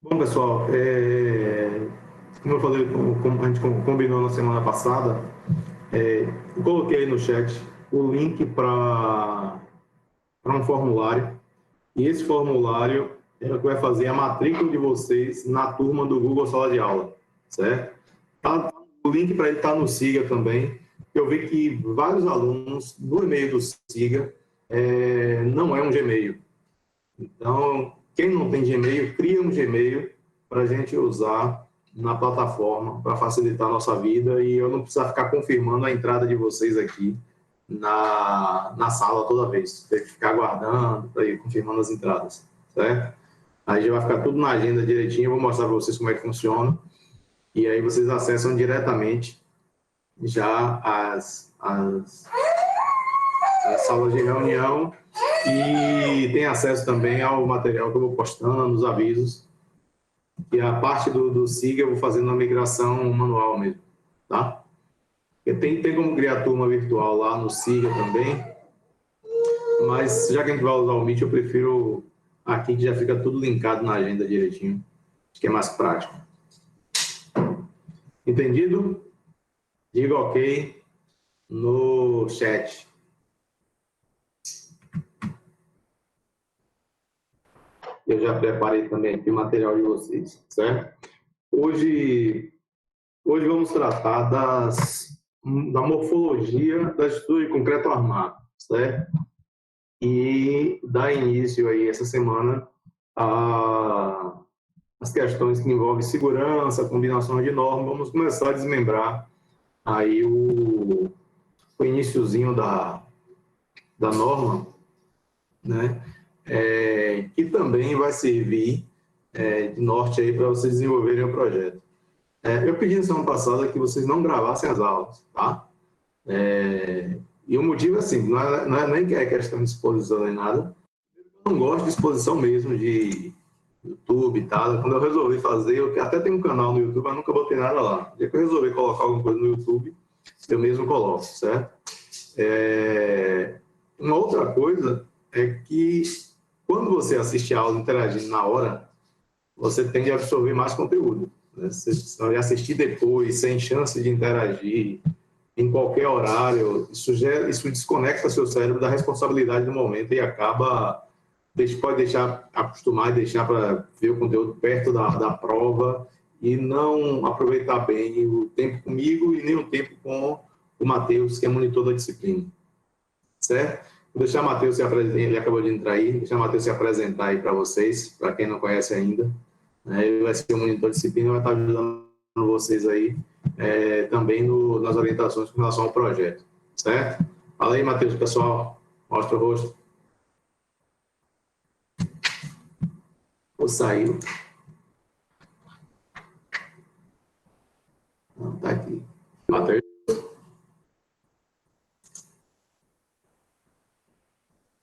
Bom, pessoal, como eu falei, como a gente combinou na semana passada, eu coloquei aí no chat o link para um formulário, e esse formulário é o que vai fazer a matrícula de vocês na turma do Google Sala de Aula, certo? O link para ele está no Siga também. Eu vi que vários alunos, no e-mail do Siga, não é um Gmail. Então, quem não tem Gmail, cria um Gmail para a gente usar na plataforma para facilitar a nossa vida e eu não precisar ficar confirmando a entrada de vocês aqui na sala toda vez. Ter que ficar aguardando para ir confirmando as entradas, certo? Aí já vai ficar tudo na agenda direitinho, eu vou mostrar para vocês como é que funciona e aí vocês acessam diretamente já as salas de reunião e tem acesso também ao material que eu vou postando, os avisos. E a parte do SIGA eu vou fazendo uma migração manual mesmo, tá? Porque tem como criar turma virtual lá no SIGA também, mas já que a gente vai usar o Meet, eu prefiro aqui que já fica tudo linkado na agenda direitinho, acho que é mais prático. Entendido? Diga ok no chat. Eu já preparei também aqui o material de vocês, certo? Hoje vamos tratar da morfologia da estrutura de concreto armado, certo? E dar início aí essa semana às questões que envolvem segurança, combinação de normas. Vamos começar a desmembrar aí o iniciozinho da norma, né? Que também vai servir de norte aí para vocês desenvolverem o projeto. Eu pedi na semana passada que vocês não gravassem as aulas, tá? E o motivo é assim, não é nem que é questão de exposição nem nada. Eu não gosto de exposição mesmo de YouTube e tal. Quando eu resolvi fazer, eu até tenho um canal no YouTube, mas nunca botei nada lá. No dia que eu resolvi colocar alguma coisa no YouTube, eu mesmo coloco, certo? Uma outra coisa é que quando você assiste a aula interagindo na hora, você tende a absorver mais conteúdo. Né? Você vai assistir depois, sem chance de interagir, em qualquer horário, isso desconecta seu cérebro da responsabilidade do momento e pode deixar acostumar e deixar para ver o conteúdo perto da prova e não aproveitar bem o tempo comigo e nem o tempo com o Matheus, que é monitor da disciplina. Certo? Vou deixar o Matheus se apresentar, ele acabou de entrar aí, deixar o Matheus se apresentar aí para vocês, para quem não conhece ainda. Ele vai ser o monitor de disciplina e vai estar ajudando vocês aí também nas orientações com relação ao projeto, certo? Fala aí, Matheus, pessoal, mostra o rosto. Ou saiu? Não, tá aqui. Matheus?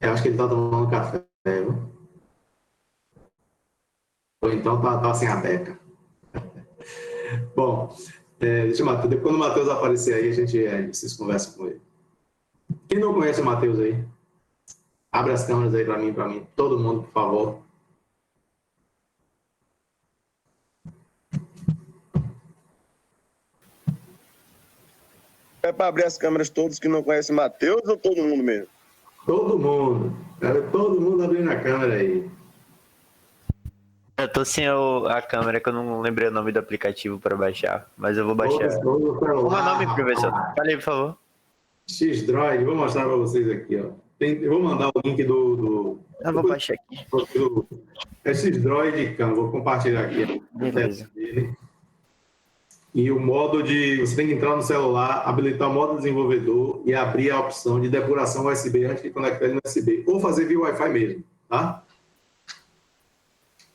Eu acho que ele tá tomando café, viu? Ou então tá sem a beca. Bom, deixa o Matheus, quando o Matheus aparecer aí, vocês conversam com ele. Quem não conhece o Matheus aí? Abre as câmeras aí para mim, todo mundo, por favor. É para abrir as câmeras todos que não conhecem Matheus ou todo mundo mesmo? Todo mundo. Quero todo mundo abrindo a câmera aí. Eu tô sem a câmera, que eu não lembrei o nome do aplicativo para baixar, mas eu vou baixar. Como é o nome, professor? Fale aí, por favor. X-Droid, vou mostrar para vocês aqui, ó. Eu vou mandar o link Eu vou baixar aqui. É X-Droid, vou compartilhar aqui. Beleza. E o modo você tem que entrar no celular, habilitar o modo desenvolvedor e abrir a opção de depuração USB antes de conectar ele no USB. Ou fazer via Wi-Fi mesmo, tá?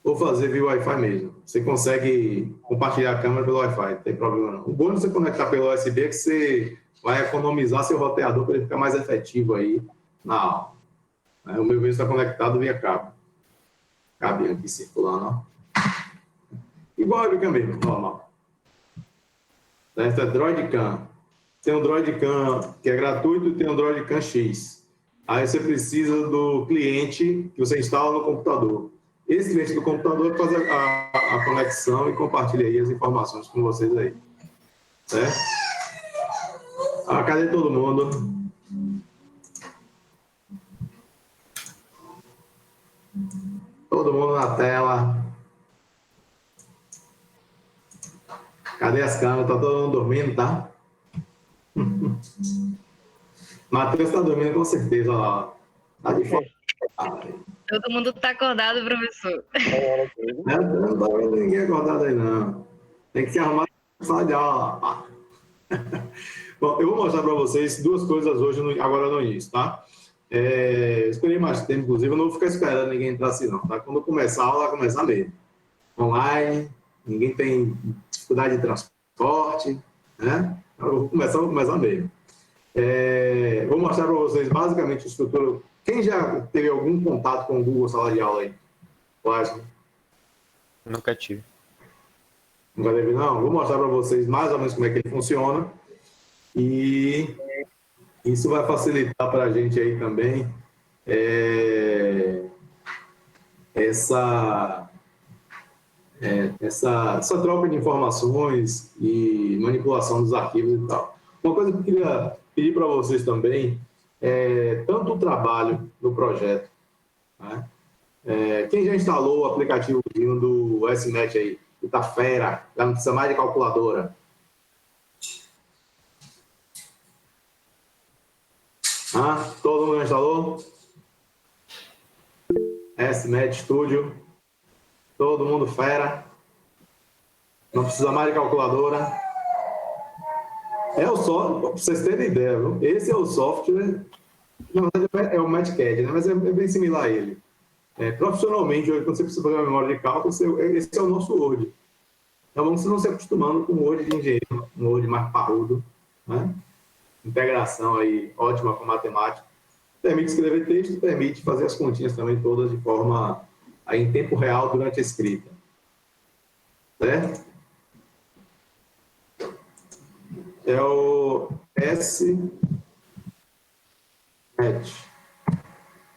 Ou fazer via Wi-Fi mesmo. Você consegue compartilhar a câmera pelo Wi-Fi, não tem problema não. O bom de você conectar pelo USB é que você vai economizar seu roteador para ele ficar mais efetivo aí na aula. O meu está conectado via cabo. Cabinho aqui circulando, ó. Igual a webcam mesmo, normal. Essa é Droidcam. Tem um Droidcam que é gratuito e tem um Droidcam X. Aí você precisa do cliente que você instala no computador. esse cliente do computador faz a conexão e compartilha aí as informações com vocês aí. Certo? Cadê todo mundo? Todo mundo na tela. Cadê as câmeras? Tá todo mundo dormindo, tá? Matheus tá dormindo com certeza lá. Tá de fora. Todo mundo tá acordado, professor. Não tá vendo ninguém acordado aí, não. Tem que se arrumar na sala de aula. Bom, eu vou mostrar para vocês duas coisas hoje, agora no início, tá? Esperei mais tempo, inclusive, eu não vou ficar esperando ninguém entrar assim, não, tá? Quando começar a aula, vai começar mesmo. Online, ninguém tem dificuldade de transporte, né? Eu vou começar mesmo. Vou mostrar para vocês basicamente a estrutura. Quem já teve algum contato com o Google Sala de Aula aí? Clássico? Nunca tive. Nunca teve, não? Vou mostrar para vocês mais ou menos como é que ele funciona. E isso vai facilitar para a gente aí também essa troca de informações e manipulação dos arquivos e tal. Uma coisa que eu queria pedir para vocês também é tanto o trabalho do projeto, né? Quem já instalou o aplicativo do SMAT aí, que tá fera, já não precisa mais de calculadora. Todo mundo instalou? SMAT Studio. Todo mundo fera. Não precisa mais de calculadora. Para vocês terem ideia, viu? Esse é o software, na verdade é o MATCAD, né? Mas é bem similar a ele. Profissionalmente, hoje, quando você precisa fazer uma memória de cálculo, esse é o nosso Word. Então vamos não se acostumando com o Word de engenheiro, um Word mais parrudo, né? Integração aí ótima com matemática. Permite escrever texto, permite fazer as continhas também todas de forma aí, em tempo real durante a escrita. Certo? É o SMAT.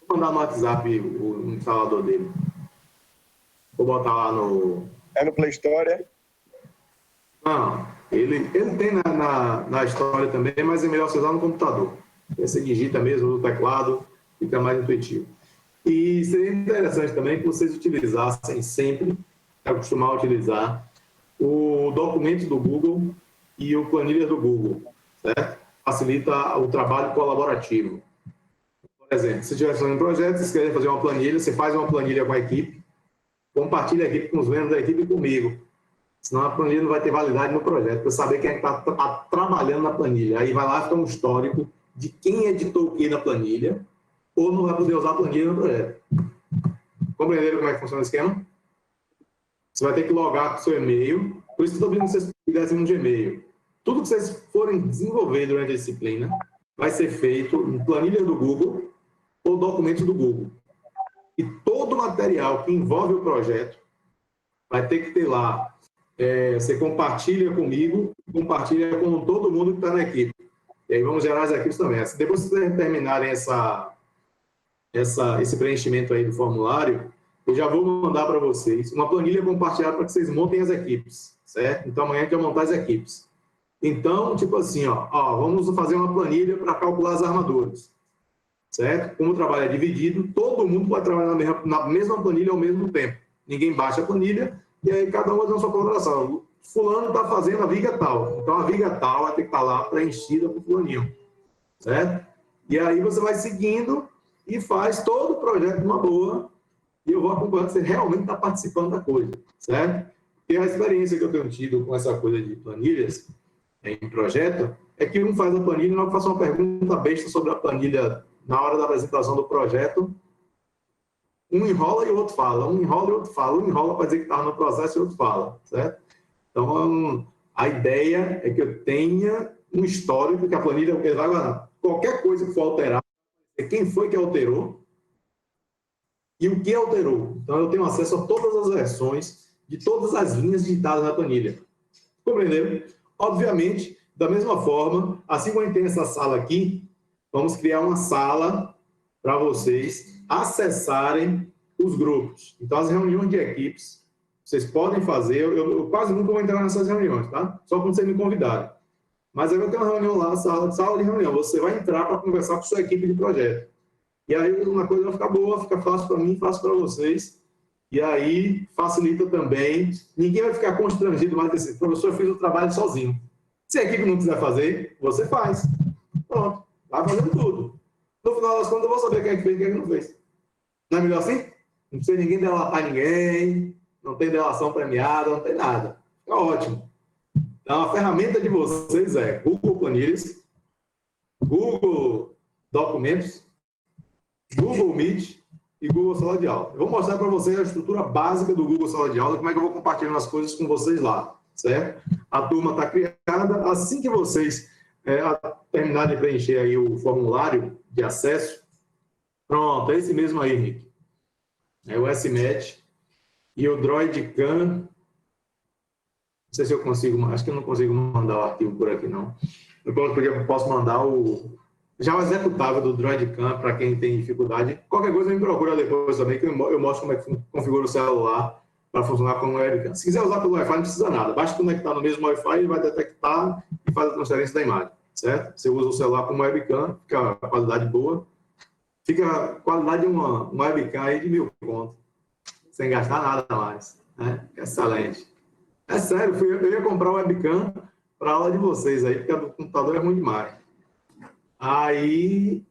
Vou mandar no WhatsApp o instalador dele. Vou botar lá no... É no Play Store? Não, ele tem na história também, mas é melhor você usar no computador. Você digita mesmo no teclado, fica mais intuitivo. E seria interessante também que vocês utilizassem sempre, acostumar a utilizar, o documento do Google e o planilha do Google, certo? Facilita o trabalho colaborativo. Por exemplo, se estiver fazendo um projeto, vocês querem fazer uma planilha, você faz uma planilha com a equipe, compartilha a equipe com os membros da equipe e comigo. Senão a planilha não vai ter validade no projeto, para saber quem é que está trabalhando na planilha. Aí vai lá ficar um histórico de quem editou o que na planilha, ou não vai poder usar a planilha no projeto. Compreenderam como é que funciona o esquema? Você vai ter que logar com o seu e-mail, por isso que estou pedindo que vocês fizessem um Gmail. Tudo que vocês forem desenvolver durante a disciplina vai ser feito em planilha do Google ou documentos do Google. E todo material que envolve o projeto vai ter que ter lá. Você compartilha comigo, compartilha com todo mundo que está na equipe. E aí vamos gerar as equipes também. Depois que vocês terminarem esse preenchimento aí do formulário, eu já vou mandar para vocês uma planilha compartilhada para que vocês montem as equipes, certo? Então amanhã a gente vai montar as equipes. Então, tipo assim, vamos fazer uma planilha para calcular as armaduras, certo? Como o trabalho é dividido, todo mundo pode trabalhar na mesma planilha ao mesmo tempo. Ninguém baixa a planilha e aí cada um vai dar a sua colaboração. Fulano está fazendo a viga tal, então a viga tal vai ter que estar lá preenchida por fulaninho, certo? E aí você vai seguindo e faz todo o projeto numa boa e eu vou acompanhando que você realmente está participando da coisa, certo? Porque a experiência que eu tenho tido com essa coisa de planilhas em projeto é que um faz a planilha e não faz uma pergunta besta sobre a planilha na hora da apresentação do projeto, um enrola e o outro fala, um enrola e o outro fala, um enrola para dizer que estava no processo e o outro fala, certo? Então, a ideia é que eu tenha um histórico que a planilha vai guardar. Qualquer coisa que for alterar, quem foi que alterou e o que alterou. Então, eu tenho acesso a todas as versões de todas as linhas digitadas na planilha. Compreenderam? Obviamente, da mesma forma, assim como a gente tem essa sala aqui, vamos criar uma sala para vocês acessarem os grupos. Então, as reuniões de equipes, vocês podem fazer, eu quase nunca vou entrar nessas reuniões, tá? Só quando vocês me convidarem. Mas aí vai ter uma reunião lá, sala de reunião, você vai entrar para conversar com sua equipe de projeto. E aí uma coisa vai ficar boa, fica fácil para mim, fácil para vocês. E aí facilita também, ninguém vai ficar constrangido mais desse, professor, eu fiz o trabalho sozinho. Se a equipe não quiser fazer, você faz. Pronto, vai fazendo tudo. No final das contas, eu vou saber quem é que fez e quem é que não fez. Não é melhor assim? Não precisa ninguém delatar ninguém, não tem delação premiada, não tem nada. Fica ótimo. Então, a ferramenta de vocês é Google Planilhas, Google Documentos, Google Meet e Google Sala de Aula. Eu vou mostrar para vocês a estrutura básica do Google Sala de Aula, como é que eu vou compartilhando as coisas com vocês lá, certo? A turma está criada. Assim que vocês terminarem de preencher aí o formulário de acesso, pronto, é esse mesmo aí, Nick. É o SMAT e o DroidCam. Não sei se eu consigo, acho que eu não consigo mandar o arquivo por aqui, não. Eu posso mandar já o executável do DroidCam para quem tem dificuldade. Qualquer coisa me procura depois também, que eu mostro como é que configura o celular para funcionar como webcam. Se quiser usar pelo Wi-Fi, não precisa nada. Basta conectar no mesmo Wi-Fi, ele vai detectar e faz a transferência da imagem, certo? Você usa o celular como webcam, fica a qualidade boa. Fica a qualidade de uma webcam aí de 1000 conto, sem gastar nada mais, né? Excelente. É sério, eu ia comprar o webcam para a aula de vocês aí, porque a do computador é ruim demais. Aí,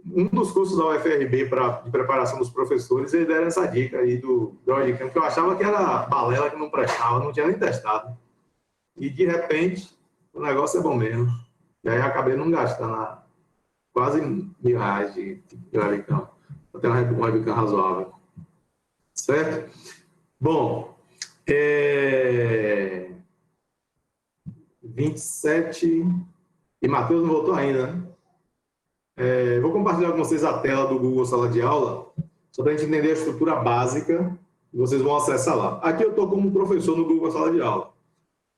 um dos cursos da UFRB de preparação dos professores, eles deram essa dica aí do webcam, que eu achava que era balela, que não prestava, não tinha nem testado. E, de repente, o negócio é bom mesmo. E aí, acabei não gastando quase R$1.000 de webcam. Para ter uma webcam razoável. Certo? Bom, 27... E Matheus não voltou ainda, né? Vou compartilhar com vocês a tela do Google Sala de Aula, só para a gente entender a estrutura básica, e vocês vão acessar lá. Aqui eu estou como professor no Google Sala de Aula,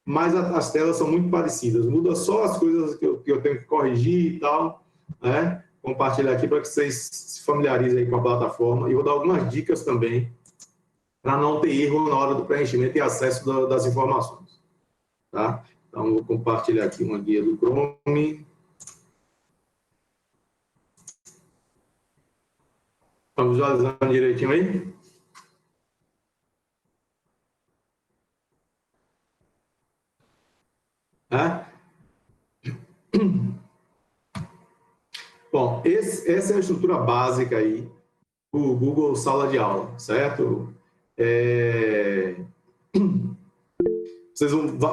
mas as telas são muito parecidas, muda só as coisas que eu tenho que corrigir e tal, né? Compartilhar aqui para que vocês se familiarizem aí com a plataforma, e vou dar algumas dicas também, para não ter erro na hora do preenchimento e acesso das informações, tá? Então, vou compartilhar aqui uma guia do Chrome. Estamos visualizando direitinho aí? Bom, essa é a estrutura básica aí do Google Sala de Aula, certo?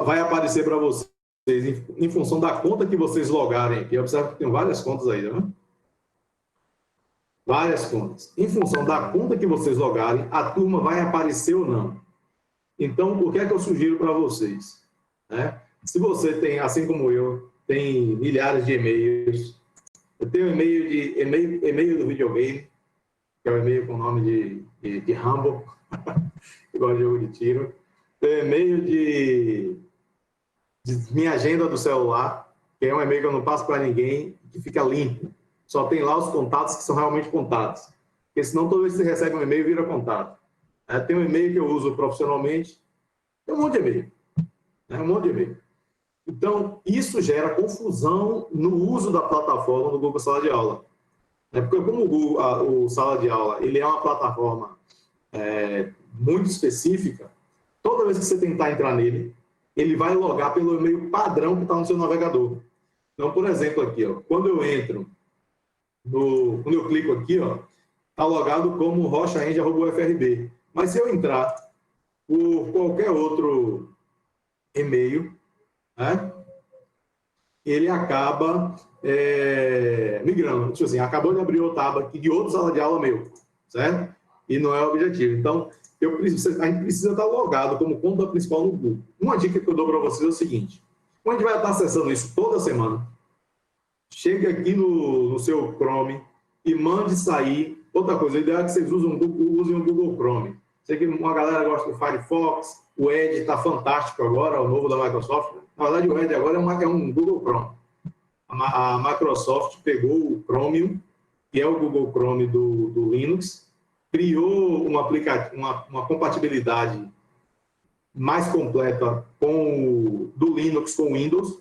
Vai aparecer para vocês em função da conta que vocês logarem aqui. Observe que tem várias contas aí, né? Várias contas. Em função da conta que vocês logarem, a turma vai aparecer ou não. Então, o que é que eu sugiro para vocês? Se você tem, assim como eu, tem milhares de e-mails, eu tenho e-mail do videogame, que é o e-mail com o nome de Rambo, igual de jogo de tiro. Tenho e-mail de minha agenda do celular, que é um e-mail que eu não passo para ninguém, que fica limpo. Só tem lá os contatos que são realmente contatos. Porque senão toda vez que você recebe um e-mail, vira contato. Tem um e-mail que eu uso profissionalmente, tem um monte de e-mail. Um monte de e-mail. Então, isso gera confusão no uso da plataforma do Google Sala de Aula. Porque como o Sala de Aula ele é uma plataforma muito específica, toda vez que você tentar entrar nele, ele vai logar pelo e-mail padrão que está no seu navegador. Então, por exemplo, aqui, ó, quando eu entro, quando eu clico aqui, está logado como rochaend@ufrb. Mas se eu entrar por qualquer outro e-mail, ele acaba migrando. Tipo assim, acabou de abrir outra aba aqui de outro Sala de Aula meu, certo? E não é o objetivo. Então, a gente precisa estar logado como conta principal no Google. Uma dica que eu dou para vocês é o seguinte: quando a gente vai estar acessando isso toda semana, chegue aqui no seu Chrome e mande sair. Outra coisa, o ideal é que vocês usem o Google Chrome. Sei que uma galera gosta do Firefox, o Edge está fantástico agora, o novo da Microsoft. Na verdade, o Edge agora é um Google Chrome. A Microsoft pegou o Chromium que é o Google Chrome do Linux, criou uma compatibilidade mais completa do Linux com o Windows,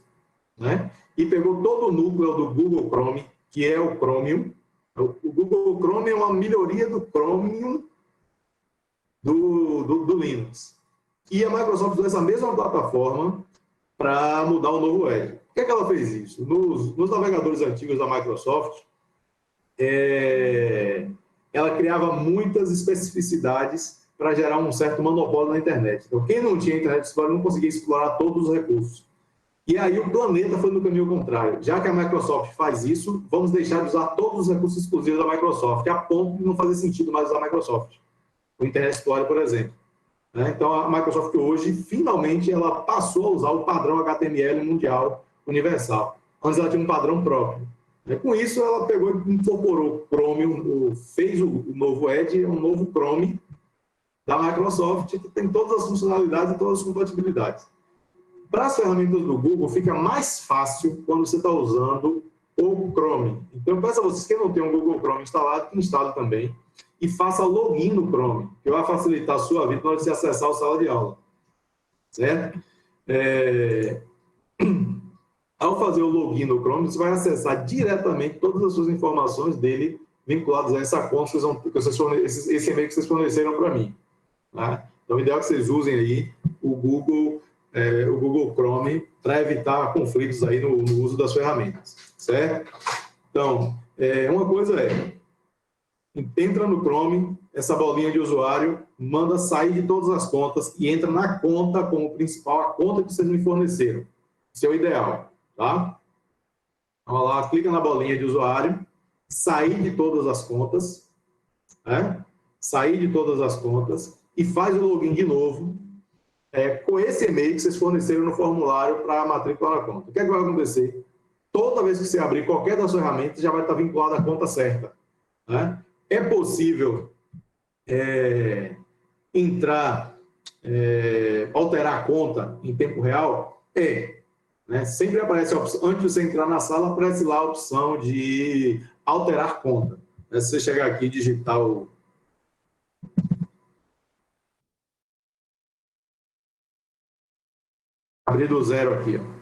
né? E pegou todo o núcleo do Google Chrome, que é o Chromium. O Google Chrome é uma melhoria do Chromium do Linux. E a Microsoft usou essa mesma plataforma para mudar o novo Edge. Por que ela fez isso? Nos navegadores antigos da Microsoft, ela criava muitas especificidades para gerar um certo monopólio na internet. Então, quem não tinha internet não conseguia explorar todos os recursos. E aí o planeta foi no caminho contrário. Já que a Microsoft faz isso, vamos deixar de usar todos os recursos exclusivos da Microsoft, a ponto de não fazer sentido mais usar a Microsoft. O Internet Explorer, por exemplo. Então, a Microsoft hoje, finalmente, ela passou a usar o padrão HTML mundial universal. Antes ela tinha um padrão próprio. Com isso, ela pegou e incorporou o Chromium, fez o novo Edge, um novo Chrome da Microsoft, que tem todas as funcionalidades e todas as compatibilidades. Para as ferramentas do Google, fica mais fácil quando você está usando o Chrome. Então, peço a vocês que não tem um Google Chrome instalado, que instale também e faça login no Chrome, que vai facilitar a sua vida na hora de você acessar a sala de aula. Certo? Ao fazer o login no Chrome, você vai acessar diretamente todas as suas informações dele vinculadas a essa conta, esse e-mail que vocês forneceram para mim. Tá? Então, o ideal é que vocês usem aí o Google Chrome para evitar conflitos aí no uso das ferramentas, certo? Então, uma coisa entra no Chrome, essa bolinha de usuário, manda sair de todas as contas e entra na conta como principal, a conta que vocês me forneceram. Esse é o ideal, tá? Vamos lá, clica na bolinha de usuário, sair de todas as contas, sair de todas as contas e faz o login de novo, com esse e-mail que vocês forneceram no formulário para a matrícula na conta. O que é que vai acontecer? Toda vez que você abrir qualquer das ferramentas, já vai estar vinculado à conta certa. Né? É possível alterar a conta em tempo real? Né? Sempre aparece a opção, antes de você entrar na sala, aparece lá a opção de alterar conta. Se você chegar aqui e digitar abrir do zero aqui, ó.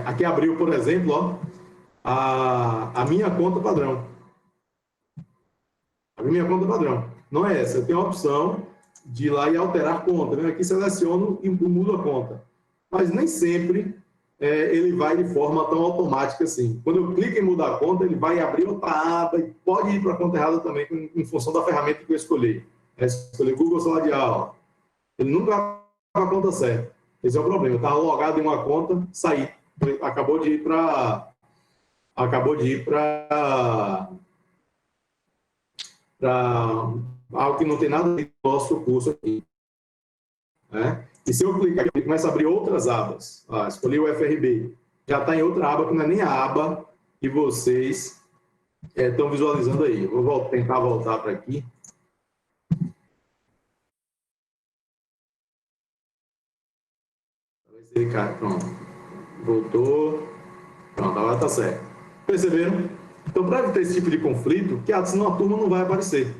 Aqui abriu, por exemplo, ó, a minha conta padrão. A minha conta padrão. Não é essa. Eu tenho a opção de ir lá e alterar conta. Aqui seleciono e mudo a conta. Mas nem sempre ele vai de forma tão automática assim. Quando eu clico em mudar a conta, ele vai abrir outra aba e pode ir para a conta errada também, em função da ferramenta que eu escolhi. Escolhi Google Sala de Aula. Ele nunca vai para a conta certa. Esse é o problema. Eu estava logado em uma conta, saí. Acabou de ir para algo que não tem nada a ver com o nosso curso aqui. E se eu clicar aqui, começa a abrir outras abas. Escolhi o FRB. Já está em outra aba, que não é nem a aba que vocês estão visualizando aí. Eu vou tentar voltar para aqui. Ele cai, pronto. Voltou. Pronto, agora está certo. Perceberam? Então, para evitar esse tipo de conflito, que senão a turma não vai aparecer.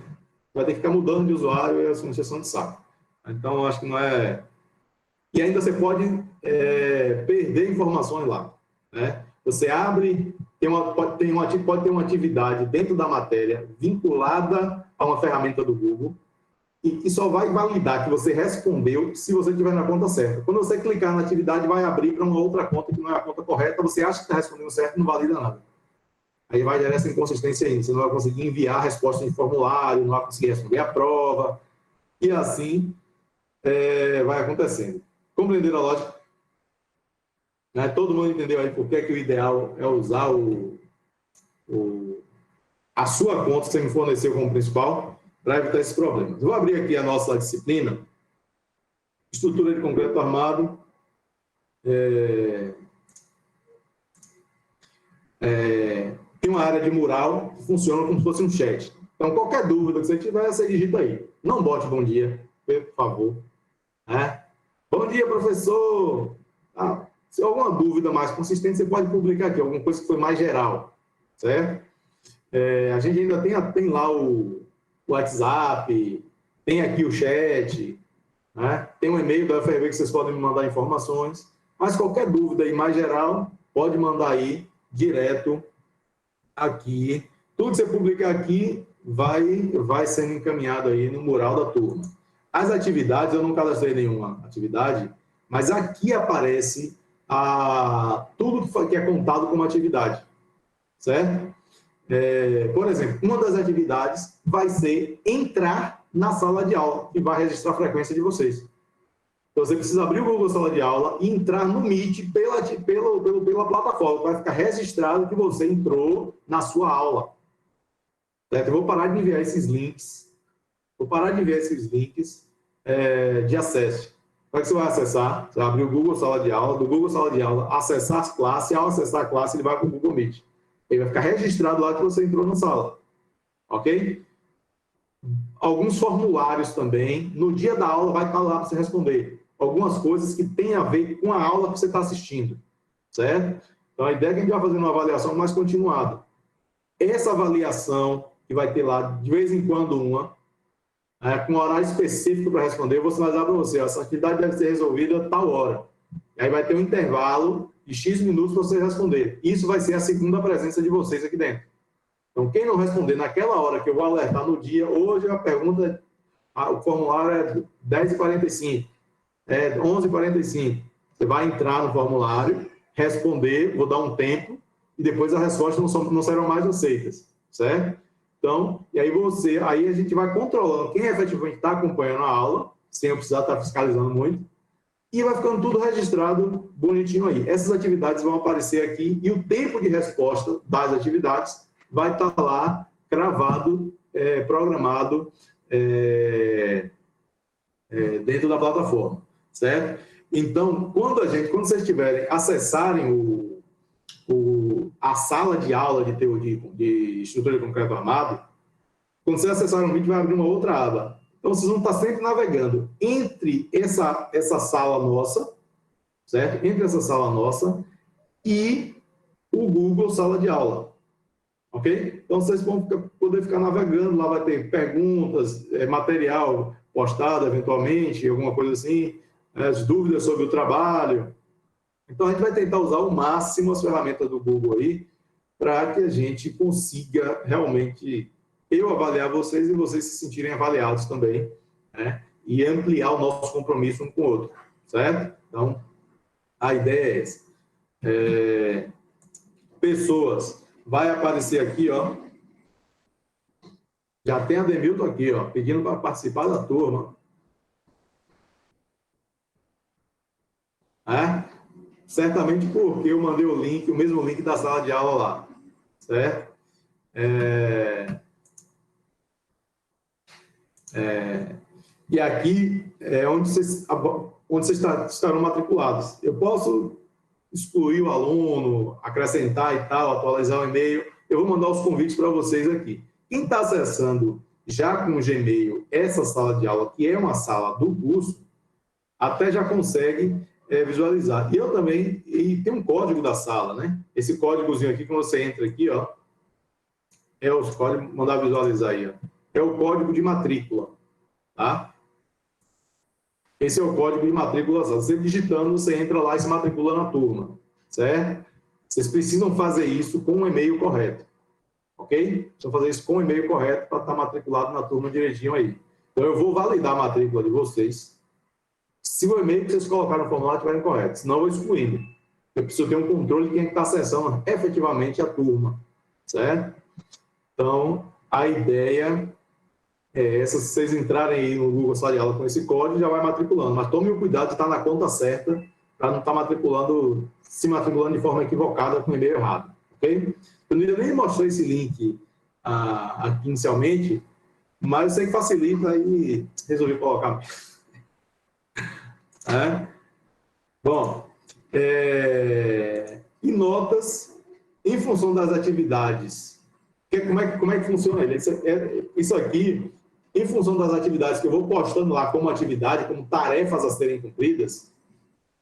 Vai ter que ficar mudando de usuário e essa injeção de saco. Então, eu acho que não é... E ainda você pode perder informações lá. Né? Você abre, pode ter uma atividade dentro da matéria vinculada a uma ferramenta do Google e que só vai validar que você respondeu se você estiver na conta certa. Quando você clicar na atividade, vai abrir para uma outra conta que não é a conta correta, você acha que está respondendo certo e não valida nada. Aí vai gerar essa inconsistência aí. Você não vai conseguir enviar a resposta em formulário, não vai conseguir responder a prova, e assim vai acontecendo. Compreenderam a lógica? Né? Todo mundo entendeu aí por que o ideal é usar a sua conta que você me forneceu como principal para evitar esses problemas. Eu vou abrir aqui a nossa disciplina, estrutura de concreto armado, tem uma área de mural que funciona como se fosse um chat. Então, qualquer dúvida que você tiver, você digita aí. Não bote bom dia, por favor. Bom dia, professor. Se alguma dúvida mais consistente, você pode publicar aqui, alguma coisa que foi mais geral, certo? A gente ainda tem lá o WhatsApp, tem aqui o chat, né? Tem um e-mail da UFRB que vocês podem me mandar informações, mas qualquer dúvida aí mais geral, pode mandar aí direto aqui. Tudo que você publicar aqui vai sendo encaminhado aí no mural da turma. As atividades, eu não cadastrei nenhuma atividade, mas aqui aparece tudo que é contado como atividade, certo? Por exemplo, uma das atividades vai ser entrar na sala de aula, que vai registrar a frequência de vocês. Então, você precisa abrir o Google Sala de Aula e entrar no Meet pela plataforma. Vai ficar registrado que você entrou na sua aula. Certo? Eu vou parar de enviar esses links. De acesso. Como é que você vai acessar? Você vai abrir o Google Sala de Aula, do Google Sala de Aula, acessar as classes. Ao acessar a classe, ele vai para o Google Meet. Ele vai ficar registrado lá que você entrou na sala. Ok? Alguns formulários também. No dia da aula vai estar lá para você responder. Algumas coisas que têm a ver com a aula que você está assistindo. Certo? Então, a ideia é que a gente vai fazer uma avaliação mais continuada. Essa avaliação, que vai ter lá, de vez em quando, com um horário específico para responder, eu vou sinalizar para você, essa atividade deve ser resolvida a tal hora. E aí vai ter um intervalo de X minutos para você responder. Isso vai ser a segunda presença de vocês aqui dentro. Então, quem não responder naquela hora que eu vou alertar no dia, hoje a pergunta, o formulário é 10h45, 11h45. Você vai entrar no formulário, responder, vou dar um tempo, e depois as respostas não serão mais aceitas, certo? Então, e aí a gente vai controlando quem efetivamente está acompanhando a aula, sem eu precisar estar fiscalizando muito, e vai ficando tudo registrado bonitinho aí. Essas atividades vão aparecer aqui, e o tempo de resposta das atividades vai estar lá, cravado, programado, dentro da plataforma, certo? Então, quando vocês acessarem a sala de aula de estrutura de concreto armado, quando vocês acessarem o Meet, vai abrir uma outra aba. Então, vocês vão estar sempre navegando entre essa sala nossa, certo? Entre essa sala nossa e o Google Sala de Aula, ok? Então, vocês vão poder ficar navegando, lá vai ter perguntas, material postado eventualmente, alguma coisa assim, as dúvidas sobre o trabalho. Então, a gente vai tentar usar ao máximo as ferramentas do Google aí, para que a gente consiga realmente eu avaliar vocês e vocês se sentirem avaliados também, né? E ampliar o nosso compromisso um com o outro, certo? Então, a ideia é essa. Pessoas, vai aparecer aqui, ó. Já tem a Demilton aqui, ó, pedindo para participar da turma. Certamente porque eu mandei o link, o mesmo link da sala de aula lá, certo? E aqui é onde vocês estarão matriculados. Eu posso excluir o aluno, acrescentar e tal, atualizar o e-mail. Eu vou mandar os convites para vocês aqui. Quem está acessando já com o Gmail essa sala de aula, que é uma sala do curso, até já consegue visualizar. E eu também, e tem um código da sala, né? Esse códigozinho aqui, quando você entra aqui, ó, pode mandar visualizar aí, ó. É o código de matrícula, tá? Esse é o código de matrícula. Você digitando, você entra lá e se matricula na turma, certo? Vocês precisam fazer isso com o e-mail correto, ok? Precisam fazer isso com o e-mail correto para estar matriculado na turma direitinho aí. Então, eu vou validar a matrícula de vocês, se o e-mail que vocês colocaram no formulário estiver incorreto, senão eu vou excluindo. Eu preciso ter um controle de quem está acessando efetivamente a turma, certo? Então, a ideia é essa, se vocês entrarem aí no Google Sala de Aula com esse código, já vai matriculando. Mas tome o cuidado de estar na conta certa, para não estar se matriculando de forma equivocada com o e-mail errado, ok? Eu não ia nem mostrar esse link aqui inicialmente, mas eu sei que facilita e resolvi colocar. Bom, e notas em função das atividades. Como é que funciona ele? Isso aqui, em função das atividades que eu vou postando lá como atividade, como tarefas a serem cumpridas,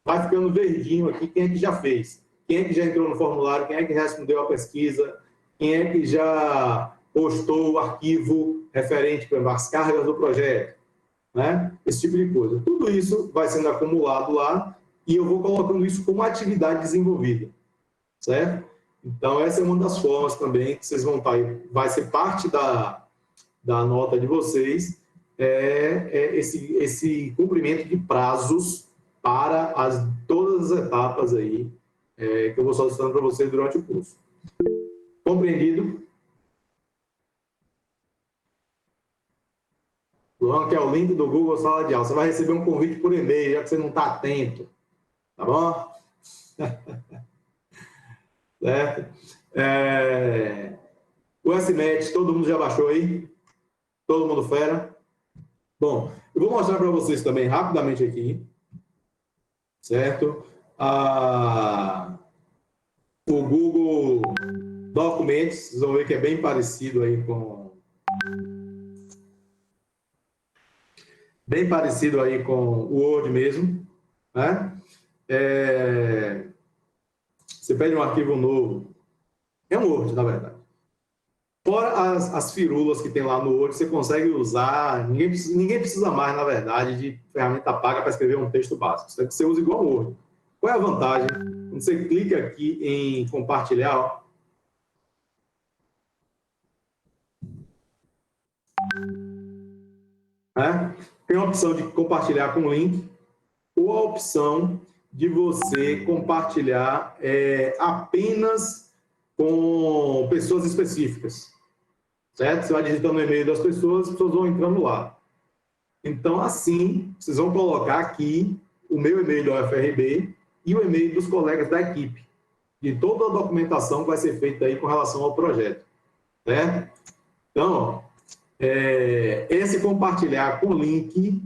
vai ficando verdinho aqui quem é que já fez, quem é que já entrou no formulário, quem é que respondeu a pesquisa, Quem é que já postou o arquivo referente para as cargas do projeto? Né? Esse tipo de coisa. Tudo isso vai sendo acumulado lá e eu vou colocando isso como atividade desenvolvida, certo? Então, essa é uma das formas também que vocês vão estar aí, vai ser parte da nota de vocês, esse cumprimento de prazos para todas as etapas aí que eu vou solicitando para vocês durante o curso. Compreendido? Luan, que é o link do Google Sala de Aula. Você vai receber um convite por e-mail, já que você não está atento. Tá bom? Certo? O SMET, todo mundo já baixou aí? Todo mundo fera? Bom, eu vou mostrar para vocês também rapidamente aqui, certo? O Google Documents, vocês vão ver que é bem parecido aí com... o Word mesmo, né? Você pede um arquivo novo, é um Word, na verdade. Fora as firulas que tem lá no Word, você consegue usar, ninguém precisa mais, na verdade, de ferramenta paga para escrever um texto básico. Você usa igual o Word. Qual é a vantagem? Quando você clica aqui em compartilhar, ó, tem a opção de compartilhar com link ou a opção de você compartilhar apenas com pessoas específicas, certo? Você vai digitando o e-mail das pessoas, as pessoas vão entrando lá. Então, assim, vocês vão colocar aqui o meu e-mail da UFRB e o e-mail dos colegas da equipe, de toda a documentação que vai ser feita aí com relação ao projeto, certo? Então, ó, esse compartilhar com link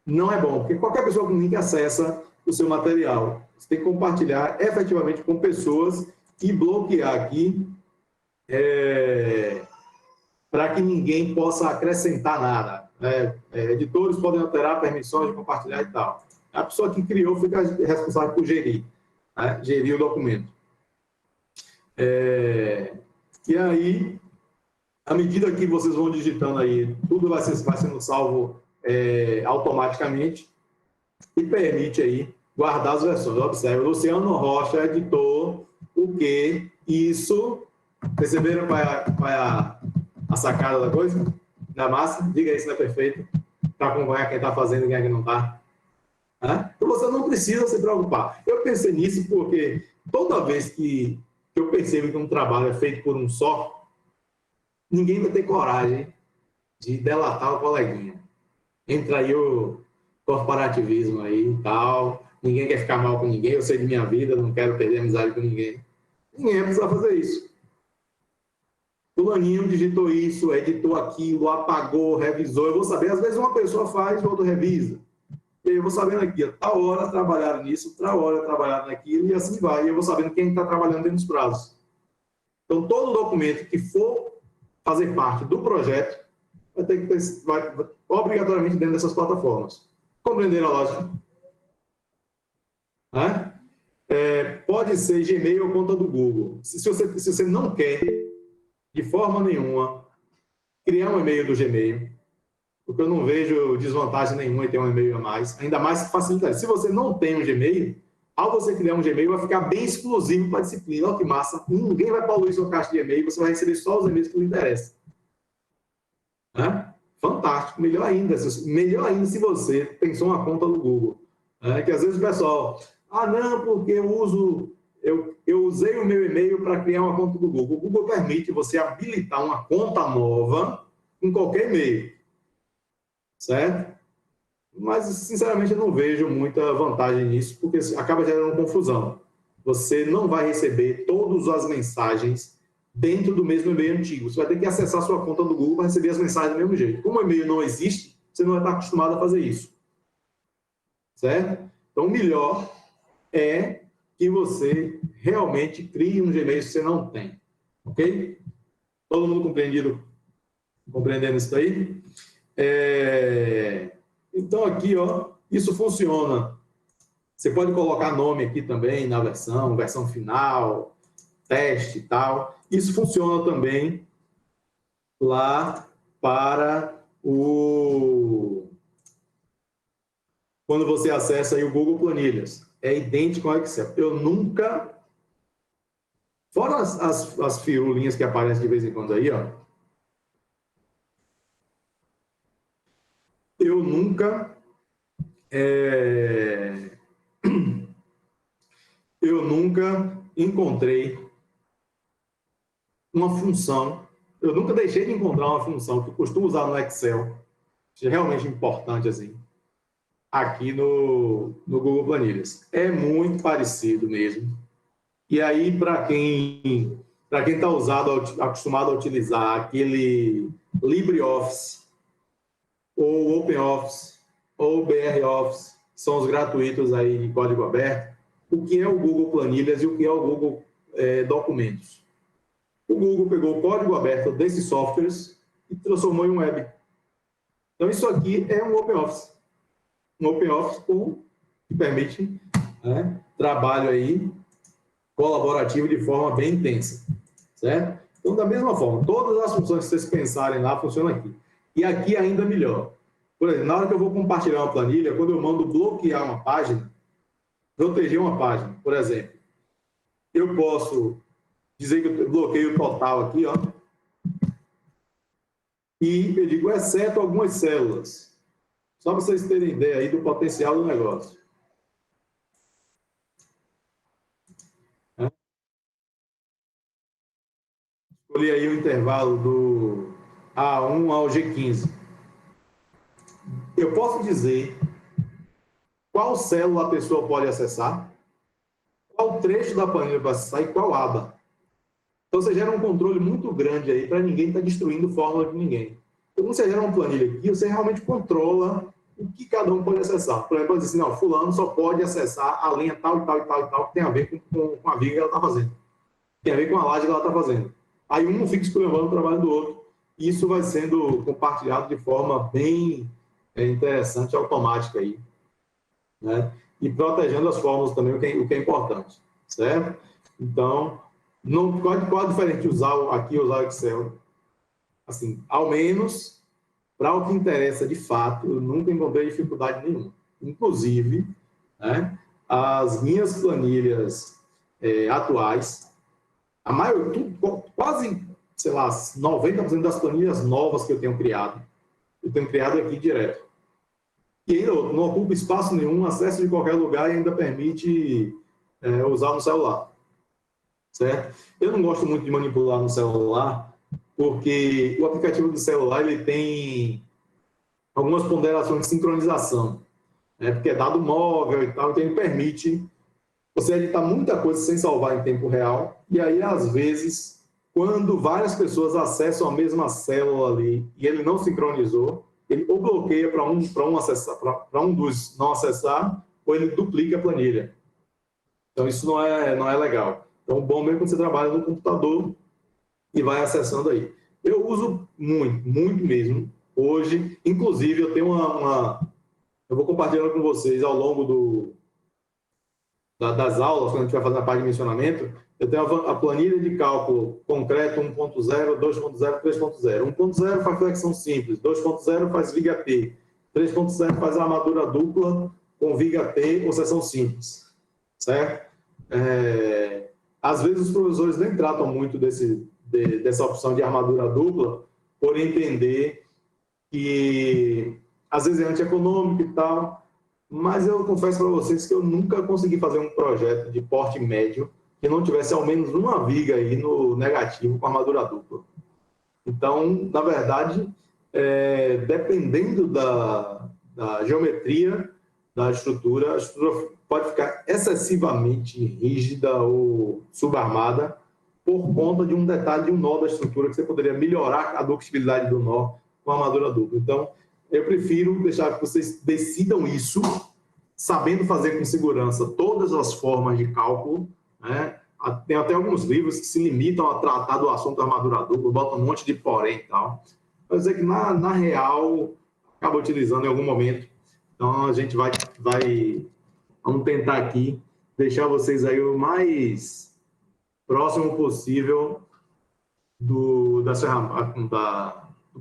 não é bom, porque qualquer pessoa com link acessa o seu material. Você tem que compartilhar efetivamente com pessoas e bloquear aqui para que ninguém possa acrescentar nada. Editores podem alterar permissões de compartilhar e tal. A pessoa que criou fica responsável por gerir, né? Gerir o documento. E aí, à medida que vocês vão digitando aí, tudo vai sendo salvo automaticamente e permite aí guardar as versões. Observe, Luciano Rocha editou o que? Isso. Perceberam qual é a sacada da coisa? Da massa? Diga aí se não é perfeito. Para acompanhar quem está fazendo e quem é que não está. Então você não precisa se preocupar. Eu pensei nisso porque toda vez que eu percebo que um trabalho é feito por um só, ninguém vai ter coragem de delatar o coleguinha. Entra aí o corporativismo aí e tal, ninguém quer ficar mal com ninguém, eu sei de minha vida, não quero perder amizade com ninguém. Ninguém precisa fazer isso. Fulaninho digitou isso, editou aquilo, apagou, revisou, eu vou saber, às vezes uma pessoa faz, o outro revisa. E aí eu vou sabendo aqui, ó, tal hora trabalharam nisso, tal hora trabalharam naquilo, e assim vai, e eu vou sabendo quem está trabalhando dentro dos prazos. Então, todo documento que for fazer parte do projeto vai ter que ter, obrigatoriamente dentro dessas plataformas. Compreenderam a lógica? Pode ser Gmail ou conta do Google. Se você não quer, de forma nenhuma, criar um e-mail do Gmail, porque eu não vejo desvantagem nenhuma em ter um e-mail a mais, ainda mais facilita. Se você não tem um Gmail, ao você criar um Gmail, vai ficar bem exclusivo para a disciplina. Olha que massa. Ninguém vai poluir sua caixa de e-mail, você vai receber só os e-mails que lhe interessam. Fantástico. Melhor ainda se você pensou uma conta do Google. Que às vezes o pessoal, não, porque eu usei o meu e-mail para criar uma conta do Google. O Google permite você habilitar uma conta nova em qualquer e-mail. Certo? Mas, sinceramente, eu não vejo muita vantagem nisso, porque acaba gerando confusão. Você não vai receber todas as mensagens dentro do mesmo e-mail antigo. Você vai ter que acessar a sua conta do Google para receber as mensagens do mesmo jeito. Como o e-mail não existe, você não vai estar acostumado a fazer isso. Certo? Então, o melhor é que você realmente crie um Gmail se você não tem. Ok? Todo mundo compreendendo isso daí? Então, aqui, ó, isso funciona. Você pode colocar nome aqui também na versão final, teste e tal. Isso funciona também lá para quando você acessa aí o Google Planilhas. É idêntico ao Excel. Eu nunca... Fora as firulinhas que aparecem de vez em quando aí, ó. Eu nunca encontrei uma função, eu nunca deixei de encontrar uma função que eu costumo usar no Excel, que é realmente importante assim, aqui no Google Planilhas. É muito parecido mesmo. E aí, para quem está acostumado a utilizar aquele LibreOffice, ou OpenOffice, ou BROffice, são os gratuitos aí de código aberto, o que é o Google Planilhas e o que é o Google Documentos. O Google pegou o código aberto desses softwares e transformou em um web. Então, isso aqui é um OpenOffice. Um OpenOffice que permite trabalho aí colaborativo de forma bem intensa, certo? Então, da mesma forma, todas as funções que vocês pensarem lá funcionam aqui. E aqui ainda melhor. Por exemplo, na hora que eu vou compartilhar uma planilha, quando eu mando bloquear uma página, proteger uma página, por exemplo, eu posso dizer que eu bloqueio o total aqui, ó, e eu digo, exceto algumas células. Só para vocês terem ideia aí do potencial do negócio. Escolhi aí o intervalo do A1 ao G15. Eu posso dizer qual célula a pessoa pode acessar, qual trecho da planilha para acessar e qual aba. Então, você gera um controle muito grande aí para ninguém estar destruindo fórmula de ninguém. Então, quando você gera uma planilha aqui, você realmente controla o que cada um pode acessar. Por exemplo, pode dizer assim, não, fulano só pode acessar a linha tal e tal e tal e tal, que tem a ver com a viga que ela está fazendo. Tem a ver com a laje que ela está fazendo. Aí um fica esculhambando o trabalho do outro. E isso vai sendo compartilhado de forma bem interessante, automática aí, né? E protegendo as fórmulas também, o que é importante, certo? Então, qual a diferença de usar o Excel? Assim, ao menos, para o que interessa de fato, eu nunca encontrei dificuldade nenhuma. Inclusive, né, as minhas planilhas atuais, a maioria, quase, sei lá, 90% das planilhas novas que eu tenho criado aqui direto. E ainda não ocupa espaço nenhum, acesso de qualquer lugar e ainda permite usar no celular. Certo? Eu não gosto muito de manipular no celular, porque o aplicativo do celular ele tem algumas ponderações de sincronização, né? Porque é dado móvel e tal, então ele permite você editar muita coisa sem salvar em tempo real, e aí, às vezes, quando várias pessoas acessam a mesma célula ali e ele não sincronizou, ele ou bloqueia para um dos não acessar, ou ele duplica a planilha. Então, isso não é legal. Então, bom mesmo quando você trabalha no computador e vai acessando aí. Eu uso muito, muito mesmo. Hoje, inclusive, eu tenho eu vou compartilhando com vocês ao longo das aulas, quando a gente vai fazer a parte de mencionamento, eu tenho a planilha de cálculo concreto 1.0, 2.0, 3.0. 1.0 faz flexão simples, 2.0 faz viga T, 3.0 faz armadura dupla com viga T ou seção simples, certo? Às vezes os professores nem tratam muito dessa opção de armadura dupla, por entender que às vezes é antieconômico e tal, mas eu confesso para vocês que eu nunca consegui fazer um projeto de porte médio que não tivesse ao menos uma viga aí no negativo com armadura dupla. Então, na verdade, dependendo da geometria da estrutura, a estrutura pode ficar excessivamente rígida ou subarmada por conta de um detalhe de um nó da estrutura que você poderia melhorar a ductibilidade do nó com a armadura dupla. Então, eu prefiro deixar que vocês decidam isso, sabendo fazer com segurança todas as formas de cálculo, né? Tem até alguns livros que se limitam a tratar do assunto da armadura dupla, botam um monte de porém e tal. Quer dizer que, na real, acaba utilizando em algum momento. Então, a gente vamos tentar aqui deixar vocês aí o mais próximo possível do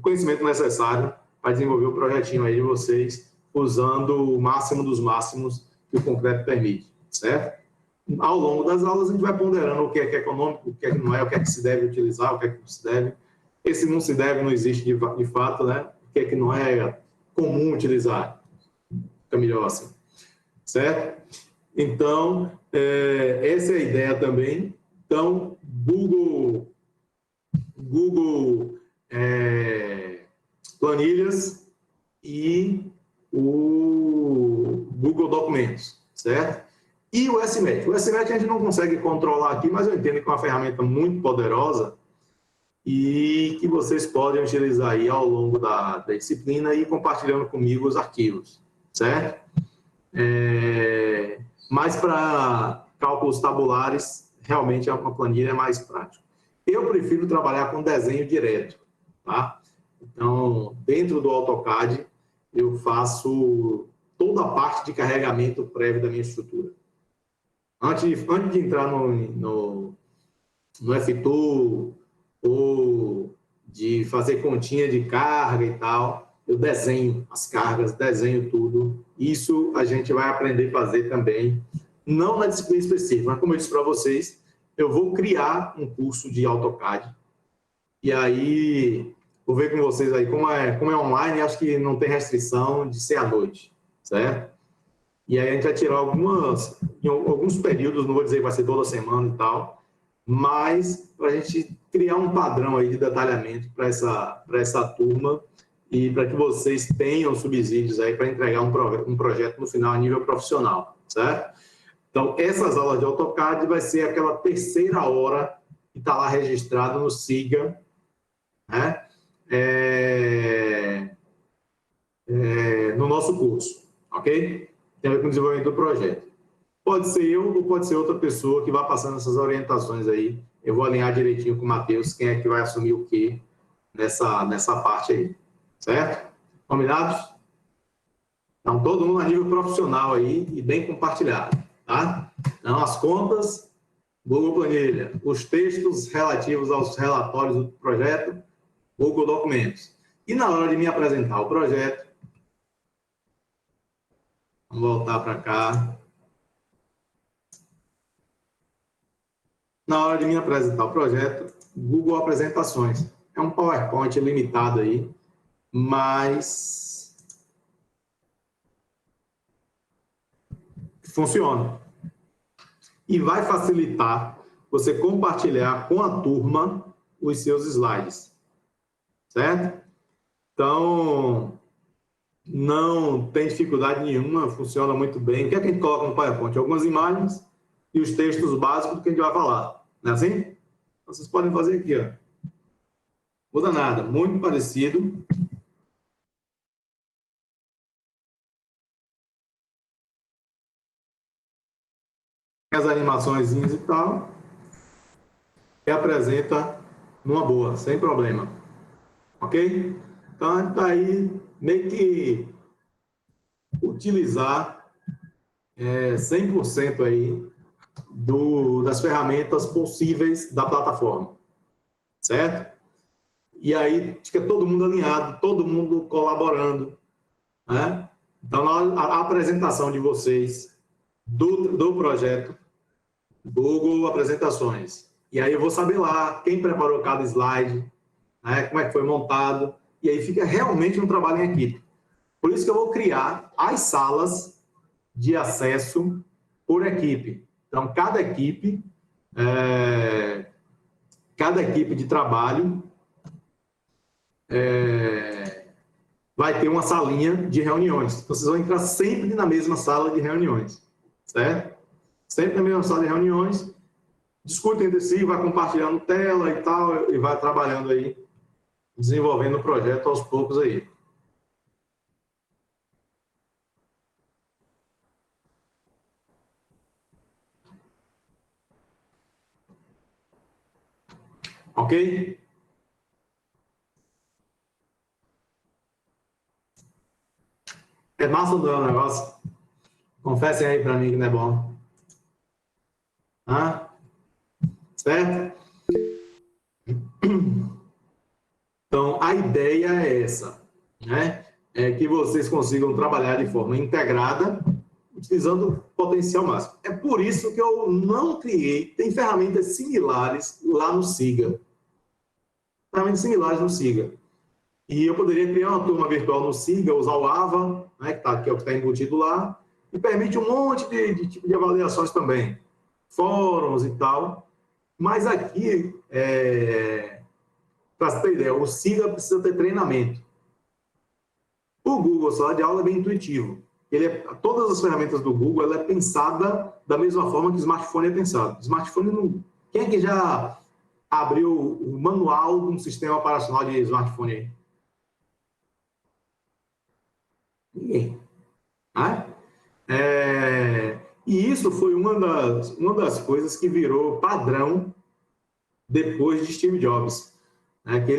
conhecimento necessário para desenvolver o projetinho aí de vocês, usando o máximo dos máximos que o concreto permite, certo? Ao longo das aulas, a gente vai ponderando o que é econômico, o que é que não é, o que é que se deve utilizar, o que é que não se deve. Esse não se deve, não existe de fato, né? O que é que não é comum utilizar. Fica melhor assim, certo? Então, essa é a ideia também. Então, Google Planilhas e o Google Documentos, certo? E o SMAT. O SMAT a gente não consegue controlar aqui, mas eu entendo que é uma ferramenta muito poderosa e que vocês podem utilizar aí ao longo da disciplina e compartilhando comigo os arquivos, certo? Mas para cálculos tabulares, realmente uma planilha é mais prática. Eu prefiro trabalhar com desenho direto, tá? Então, dentro do AutoCAD, eu faço toda a parte de carregamento prévio da minha estrutura. Antes de entrar no FTool ou de fazer continha de carga e tal, eu desenho as cargas, desenho tudo. Isso a gente vai aprender a fazer também, não na disciplina específica, mas como eu disse para vocês, eu vou criar um curso de AutoCAD. E aí, vou ver com vocês aí, como é online, acho que não tem restrição de ser à noite, certo? E aí a gente vai tirar alguns períodos, não vou dizer que vai ser toda semana e tal, mas para a gente criar um padrão aí de detalhamento para essa turma e para que vocês tenham subsídios aí para entregar um projeto no final a nível profissional, certo? Então, essas aulas de AutoCAD vai ser aquela terceira hora que está lá registrado no SIGA, né? No nosso curso, ok? Tem a ver com o desenvolvimento do projeto. Pode ser eu ou pode ser outra pessoa que vá passando essas orientações aí. Eu vou alinhar direitinho com o Matheus, quem é que vai assumir o quê nessa parte aí, certo? Combinados? Então, todo mundo a nível profissional aí e bem compartilhado, tá? Então, as contas, Google Planilha. Os textos relativos aos relatórios do projeto, Google Documentos. E na hora de me apresentar o projeto, vamos voltar para cá. Na hora de me apresentar o projeto, Google Apresentações. É um PowerPoint limitado aí, mas funciona. E vai facilitar você compartilhar com a turma os seus slides, certo? Então, não tem dificuldade nenhuma, funciona muito bem. O que é que a gente coloca no PowerPoint? Algumas imagens e os textos básicos do que a gente vai falar. Não é assim? Vocês podem fazer aqui, ó. Muda nada, muito parecido. As animações e tal. E apresenta numa boa, sem problema. Ok? Então, a gente está aí meio que utilizar 100% aí das ferramentas possíveis da plataforma, certo? E aí fica todo mundo alinhado, todo mundo colaborando, né? Então, a apresentação de vocês do projeto Google Apresentações. E aí eu vou saber lá quem preparou cada slide, né? Como é que foi montado, e aí fica realmente um trabalho em equipe. Por isso que eu vou criar as salas de acesso por equipe. Então, cada equipe de trabalho vai ter uma salinha de reuniões. Vocês vão entrar sempre na mesma sala de reuniões, certo? Sempre na mesma sala de reuniões, discutem entre si, vai compartilhando tela e tal, e vai trabalhando aí, desenvolvendo o projeto aos poucos aí. Ok? É massa do negócio? Confessem aí para mim que não é bom. Hã? certo? Então, a ideia é essa, né? É que vocês consigam trabalhar de forma integrada, utilizando o potencial máximo. É por isso que eu não criei, tem ferramentas similares lá no SIGA. Ferramentas similares no SIGA. E eu poderia criar uma turma virtual no SIGA, usar o AVA, né, que é o que está embutido lá, e permite um monte de tipo de avaliações também, fóruns e tal. Mas aqui, para você ter ideia, o SIGA precisa ter treinamento. O Google Sala de Aula é bem intuitivo. Todas as ferramentas do Google ela é pensada da mesma forma que o smartphone é pensado. O smartphone não... Quem é que já abriu o manual de um sistema operacional de smartphone aí? Ninguém. Né? E isso foi uma das coisas que virou padrão depois de Steve Jobs. Né? Que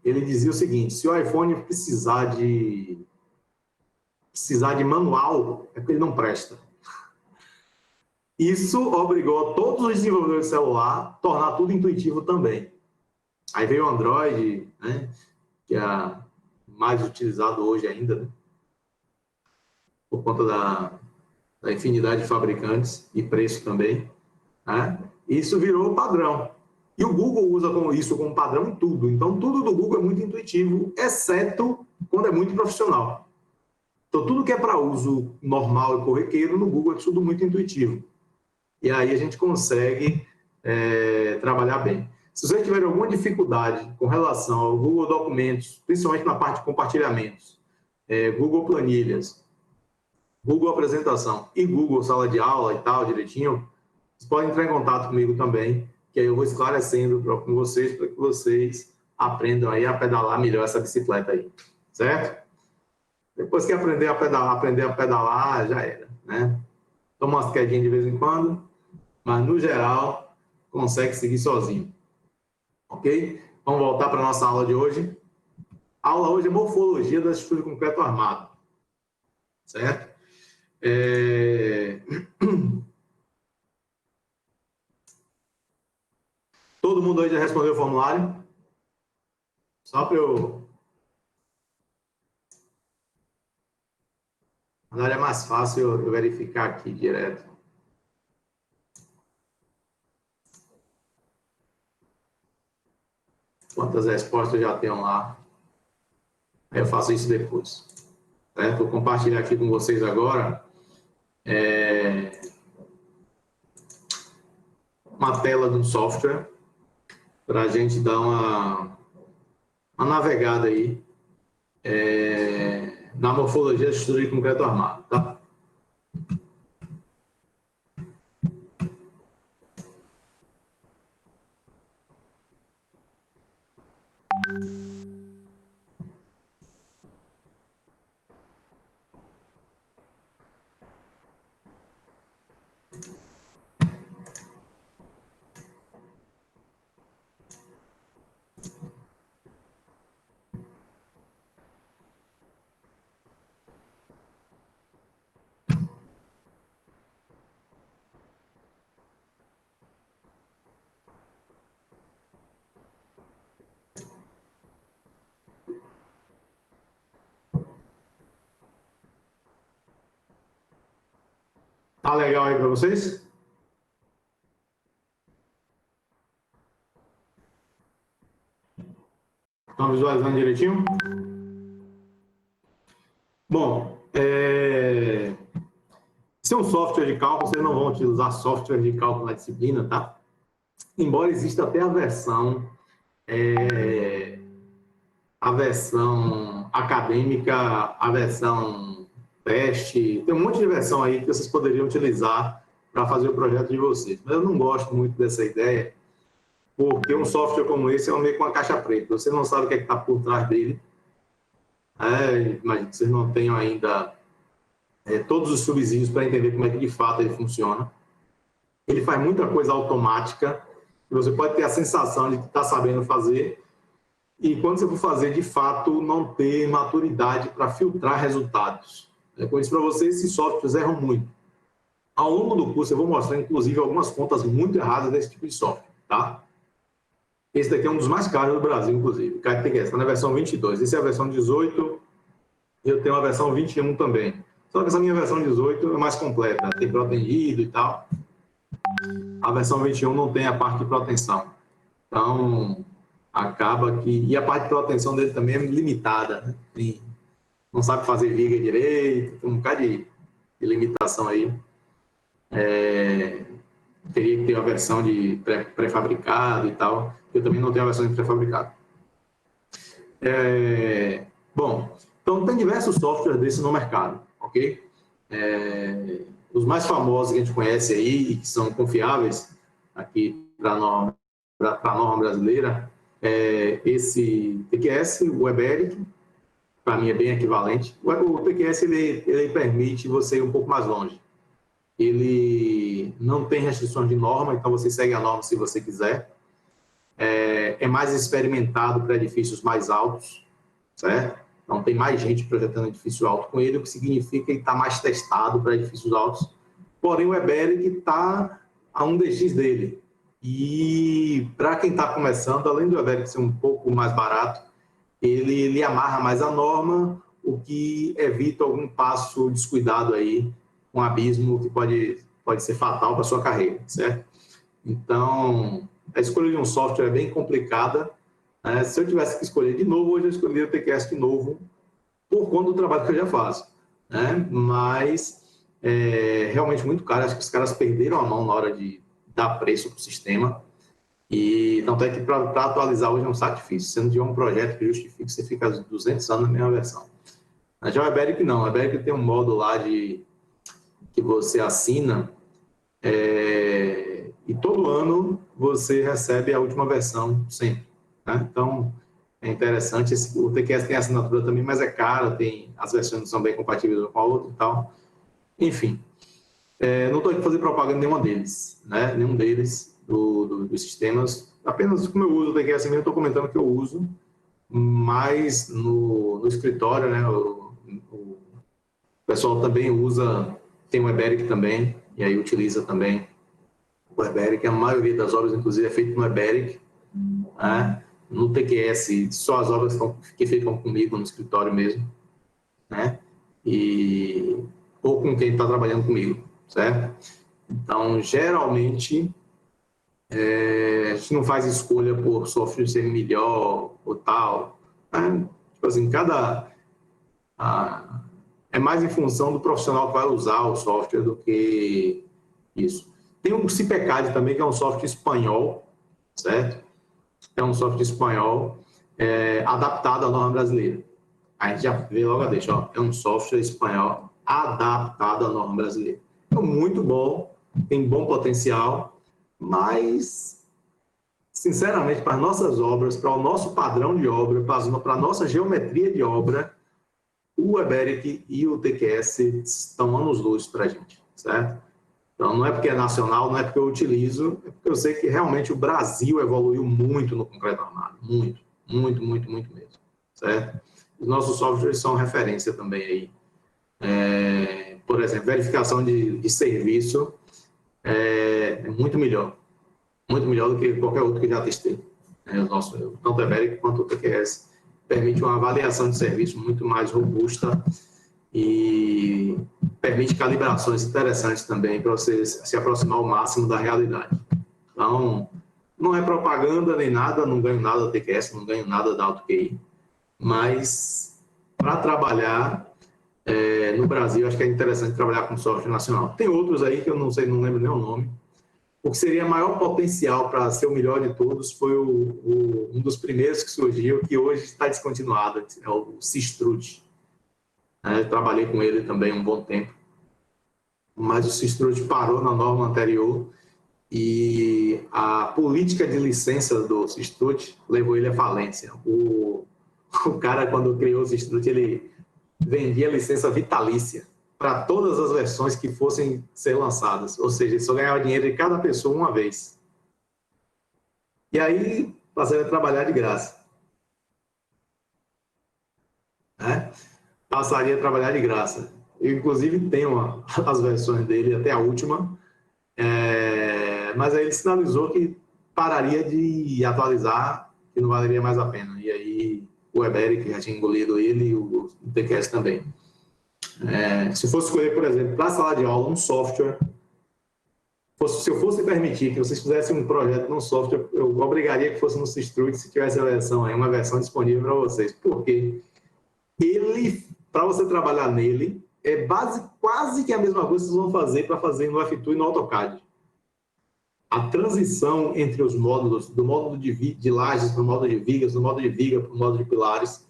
ele dizia o seguinte: se o iPhone precisar de manual, é porque ele não presta. Isso obrigou todos os desenvolvedores de celular a tornar tudo intuitivo também. Aí veio o Android, né, que é mais utilizado hoje ainda, né, por conta da infinidade de fabricantes e preço também. Né? Isso virou padrão. E o Google usa isso como padrão em tudo. Então, tudo do Google é muito intuitivo, exceto quando é muito profissional. Então, tudo que é para uso normal e corriqueiro, no Google é tudo muito intuitivo. E aí a gente consegue trabalhar bem. Se você tiver alguma dificuldade com relação ao Google Documentos, principalmente na parte de compartilhamentos, Google Planilhas, Google Apresentação e Google Sala de Aula e tal, direitinho, vocês podem entrar em contato comigo também, que aí eu vou esclarecendo com vocês, para que vocês aprendam aí a pedalar melhor essa bicicleta aí, certo? Depois que aprender a pedalar, já era, né? Toma umas quedinhas de vez em quando, mas no geral, consegue seguir sozinho. Ok? Vamos voltar para a nossa aula de hoje. A aula hoje é morfologia da estrutura de concreto armado. Certo? Todo mundo aí já respondeu o formulário? Só para eu... Agora é mais fácil eu verificar aqui direto. Quantas respostas já tenho lá. Aí eu faço isso depois. Certo? Vou compartilhar aqui com vocês agora uma tela de um software para a gente dar uma navegada aí na morfologia da estrutura de concreto armado. Tá? Tá legal aí para vocês? Estão visualizando direitinho? Bom, se é um software de cálculo, vocês não vão utilizar software de cálculo na disciplina, tá? Embora exista até a versão acadêmica, a versão teste, tem um monte de versão aí que vocês poderiam utilizar para fazer o projeto de vocês. Mas eu não gosto muito dessa ideia, porque um software como esse é meio com uma caixa preta. Você não sabe o que é que está por trás dele. Imagino que vocês não tenham ainda todos os subsídios para entender como é que de fato ele funciona. Ele faz muita coisa automática, e você pode ter a sensação de que está sabendo fazer, e quando você for fazer, de fato, não ter maturidade para filtrar resultados. Com isso, para vocês, esses softwares erram muito. Ao longo do curso, eu vou mostrar, inclusive, algumas contas muito erradas desse tipo de software, tá? Esse daqui é um dos mais caros do Brasil, inclusive. Está na versão 22. Essa é a versão 18. Eu tenho a versão 21 também. Só que essa minha versão 18 é mais completa. Tem proteído e tal. A versão 21 não tem a parte de proteção. Então, acaba que... E a parte de proteção dele também é limitada, né? Não sabe fazer viga direito, tem um bocado de limitação aí. Teria que ter a versão de pré-fabricado e tal. Eu também não tenho a versão de pré-fabricado. Bom, então tem diversos softwares desses no mercado, ok? Os mais famosos que a gente conhece aí e que são confiáveis aqui para a norma brasileira é esse TQS, o Eberic, para mim é bem equivalente. O TQS ele permite você ir um pouco mais longe. Ele não tem restrições de norma, então você segue a norma se você quiser. É mais experimentado para edifícios mais altos, certo? Então tem mais gente projetando edifício alto com ele, o que significa que ele está mais testado para edifícios altos. Porém, o Eberic está a 1DX dele. E para quem está começando, além do Eberic ser um pouco mais barato, ele amarra mais a norma, o que evita algum passo descuidado aí, um abismo que pode ser fatal para a sua carreira, certo? Então, a escolha de um software é bem complicada. Né? Se eu tivesse que escolher de novo, hoje eu escolheria o TQS de novo, por conta do trabalho que eu já faço. Né? Mas é realmente muito caro. Acho que os caras perderam a mão na hora de dar preço para o sistema. E tanto é que para atualizar hoje é um saco difícil. Se não tiver um projeto que justifique, você fica 200 anos na mesma versão. Mas já o Eberic não. O Eberic tem um modo lá que você assina e todo ano você recebe a última versão sempre. Né? Então, é interessante. O TQS tem assinatura também, mas é caro, as versões não são bem compatíveis uma com a outra e tal. Enfim, não estou aqui fazer propaganda nenhuma deles, né? Nenhum deles dos sistemas. Apenas como eu uso o TQS mesmo, estou comentando que eu uso, mas no escritório, né? O pessoal também usa, tem o Eberic também, e aí utiliza também o Eberic. A maioria das obras, inclusive, é feita no Eberic. Né? No TQS, só as obras que ficam comigo no escritório mesmo, né? Ou com quem está trabalhando comigo, certo? Então, geralmente, a gente não faz escolha por software ser melhor ou tal. Né? Tipo assim, é mais em função do profissional que vai usar o software do que isso. Tem o CIPECAD também, que é um software espanhol, certo? É um software espanhol adaptado à norma brasileira. A gente já vê logo a deixa, ó, é um software espanhol adaptado à norma brasileira. Então, muito bom, tem bom potencial, mas, sinceramente, para as nossas obras, para o nosso padrão de obra, para a nossa geometria de obra, o Eberic e o TQS estão anos-luz para a gente, certo? Então, não é porque é nacional, não é porque eu utilizo, é porque eu sei que realmente o Brasil evoluiu muito no concreto armado. Muito, muito, muito, muito mesmo. Certo? Os nossos softwares são referência também aí. Por exemplo, verificação de serviço é muito melhor do que qualquer outro que já testei. Tanto o Eberic quanto o TQS permite uma avaliação de serviço muito mais robusta e permite calibrações interessantes também para você se aproximar ao máximo da realidade. Então, não é propaganda nem nada, não ganho nada da TQS, não ganho nada da AutoQI, mas para trabalhar no Brasil, acho que é interessante trabalhar com software nacional. Tem outros aí que eu não sei, não lembro nem o nome. O que seria maior potencial para ser o melhor de todos foi um dos primeiros que surgiu, que hoje está descontinuado, é o Sistrut. Trabalhei com ele também um bom tempo, mas o Sistrut parou na norma anterior e a política de licença do Sistrut levou ele à falência. O cara, quando criou o Sistrut, ele vendia licença vitalícia para todas as versões que fossem ser lançadas, ou seja, ele só ganhava dinheiro de cada pessoa uma vez. E aí passei a trabalhar de graça. Passaria a trabalhar de graça. Eu, inclusive, tenho as versões dele, até a última, mas aí ele sinalizou que pararia de atualizar, que não valeria mais a pena. E aí o Eberic já tinha engolido ele e o TQS também. Se fosse escolher, por exemplo, para a sala de aula, um software, se eu fosse permitir que vocês fizessem um projeto num software, eu obrigaria que fosse no Systrux, se tivesse a versão aí, uma versão disponível para vocês. Por quê? Ele, para você trabalhar nele, quase que a mesma coisa que vocês vão fazer para fazer no F2 e no AutoCAD. A transição entre os módulos, do módulo de lajes para o módulo de vigas, do módulo de viga para o módulo de pilares,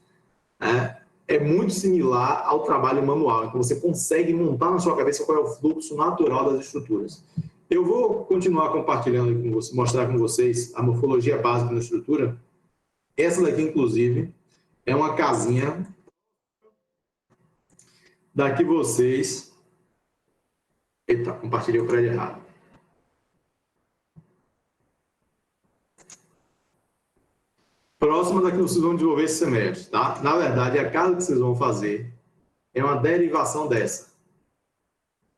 é muito similar ao trabalho manual. Então, você consegue montar na sua cabeça qual é o fluxo natural das estruturas. Eu vou continuar compartilhando aqui com vocês, mostrar com vocês a morfologia básica da estrutura. Essa daqui, inclusive, é uma casinha daqui vocês... Eita, compartilhei o prédio errado. Próxima daqui vocês vão desenvolver esse semestre, tá? Na verdade, a casa que vocês vão fazer é uma derivação dessa.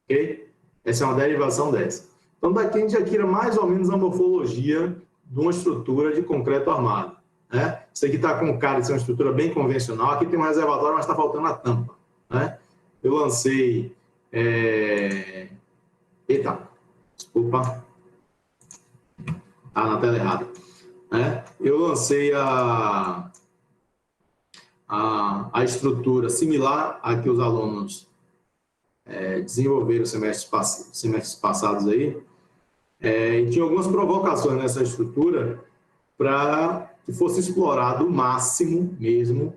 Ok? Essa é uma derivação dessa. Então, daqui a gente já tira mais ou menos a morfologia de uma estrutura de concreto armado. Né? Isso aqui está com cara de ser uma estrutura bem convencional. Aqui tem um reservatório, mas está faltando a tampa. Né? Eu lancei... Eita, desculpa. Na tela errada. Eu lancei a estrutura similar a que os alunos desenvolveram semestres passados aí, e tinha algumas provocações nessa estrutura para que fosse explorado o máximo mesmo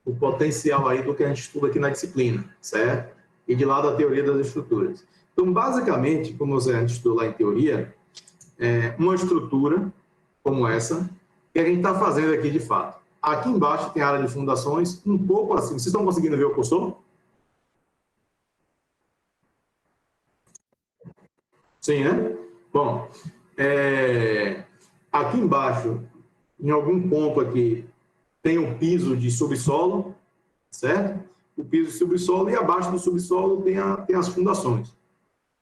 o potencial aí do que a gente estuda aqui na disciplina, certo? E de lá da teoria das estruturas. Então, basicamente, como a gente estudou lá em teoria, uma estrutura como essa, que a gente está fazendo aqui de fato. Aqui embaixo tem a área de fundações, um pouco assim. Vocês estão conseguindo ver o cursor? Sim, né? Bom, aqui embaixo, em algum ponto aqui, tem um piso de subsolo, certo? O piso de subsolo, e abaixo do subsolo tem as fundações.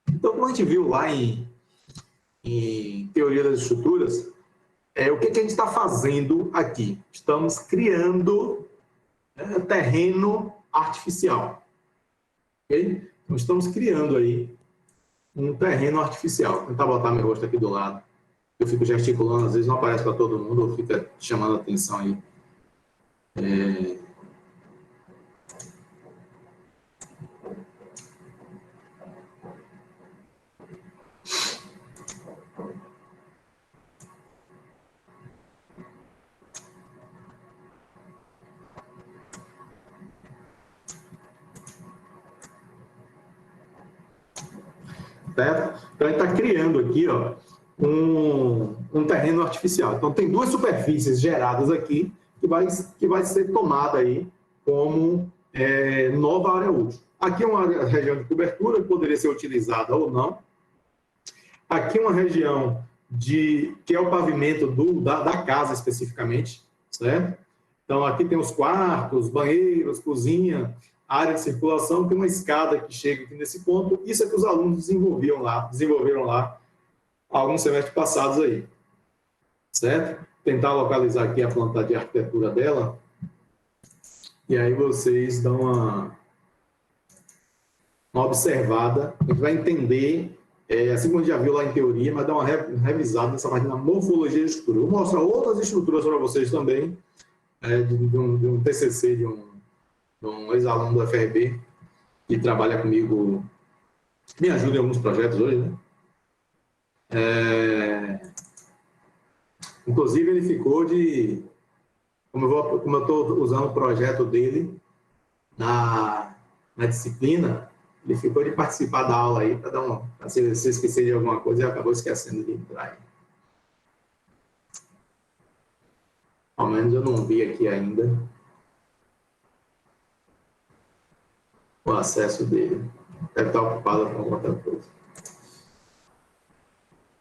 Então, como a gente viu lá em teoria das estruturas, o que a gente está fazendo aqui? Estamos criando terreno artificial. Okay? Então, estamos criando aí um terreno artificial. Vou tentar botar meu rosto aqui do lado. Eu fico gesticulando, às vezes não aparece para todo mundo, ou fica chamando a atenção aí. Certo? Então, a gente está criando aqui um terreno artificial. Então, tem duas superfícies geradas aqui que vai ser tomada aí como nova área útil. Aqui é uma região de cobertura que poderia ser utilizada ou não. Aqui é uma região que é o pavimento da casa especificamente, certo? Então, aqui tem os quartos, banheiros, cozinha, área de circulação, tem uma escada que chega aqui nesse ponto. Isso é que os alunos desenvolveram lá alguns semestres passados aí, certo? Tentar localizar aqui a planta de arquitetura dela, e aí vocês dão uma observada, a gente vai entender, assim como a gente já viu lá em teoria, mas dar uma revisada nessa parte da morfologia da estrutura. Vou mostrar outras estruturas para vocês também, de um TCC, de um ex-aluno do FRB, que trabalha comigo, me ajuda em alguns projetos hoje, né? Inclusive, ele ficou como eu estou usando o projeto dele na disciplina, ele ficou de participar da aula aí, para se esquecer de alguma coisa, e acabou esquecendo de entrar aí. Ao menos eu não vi aqui ainda o acesso dele. Deve estar ocupado com outra coisa.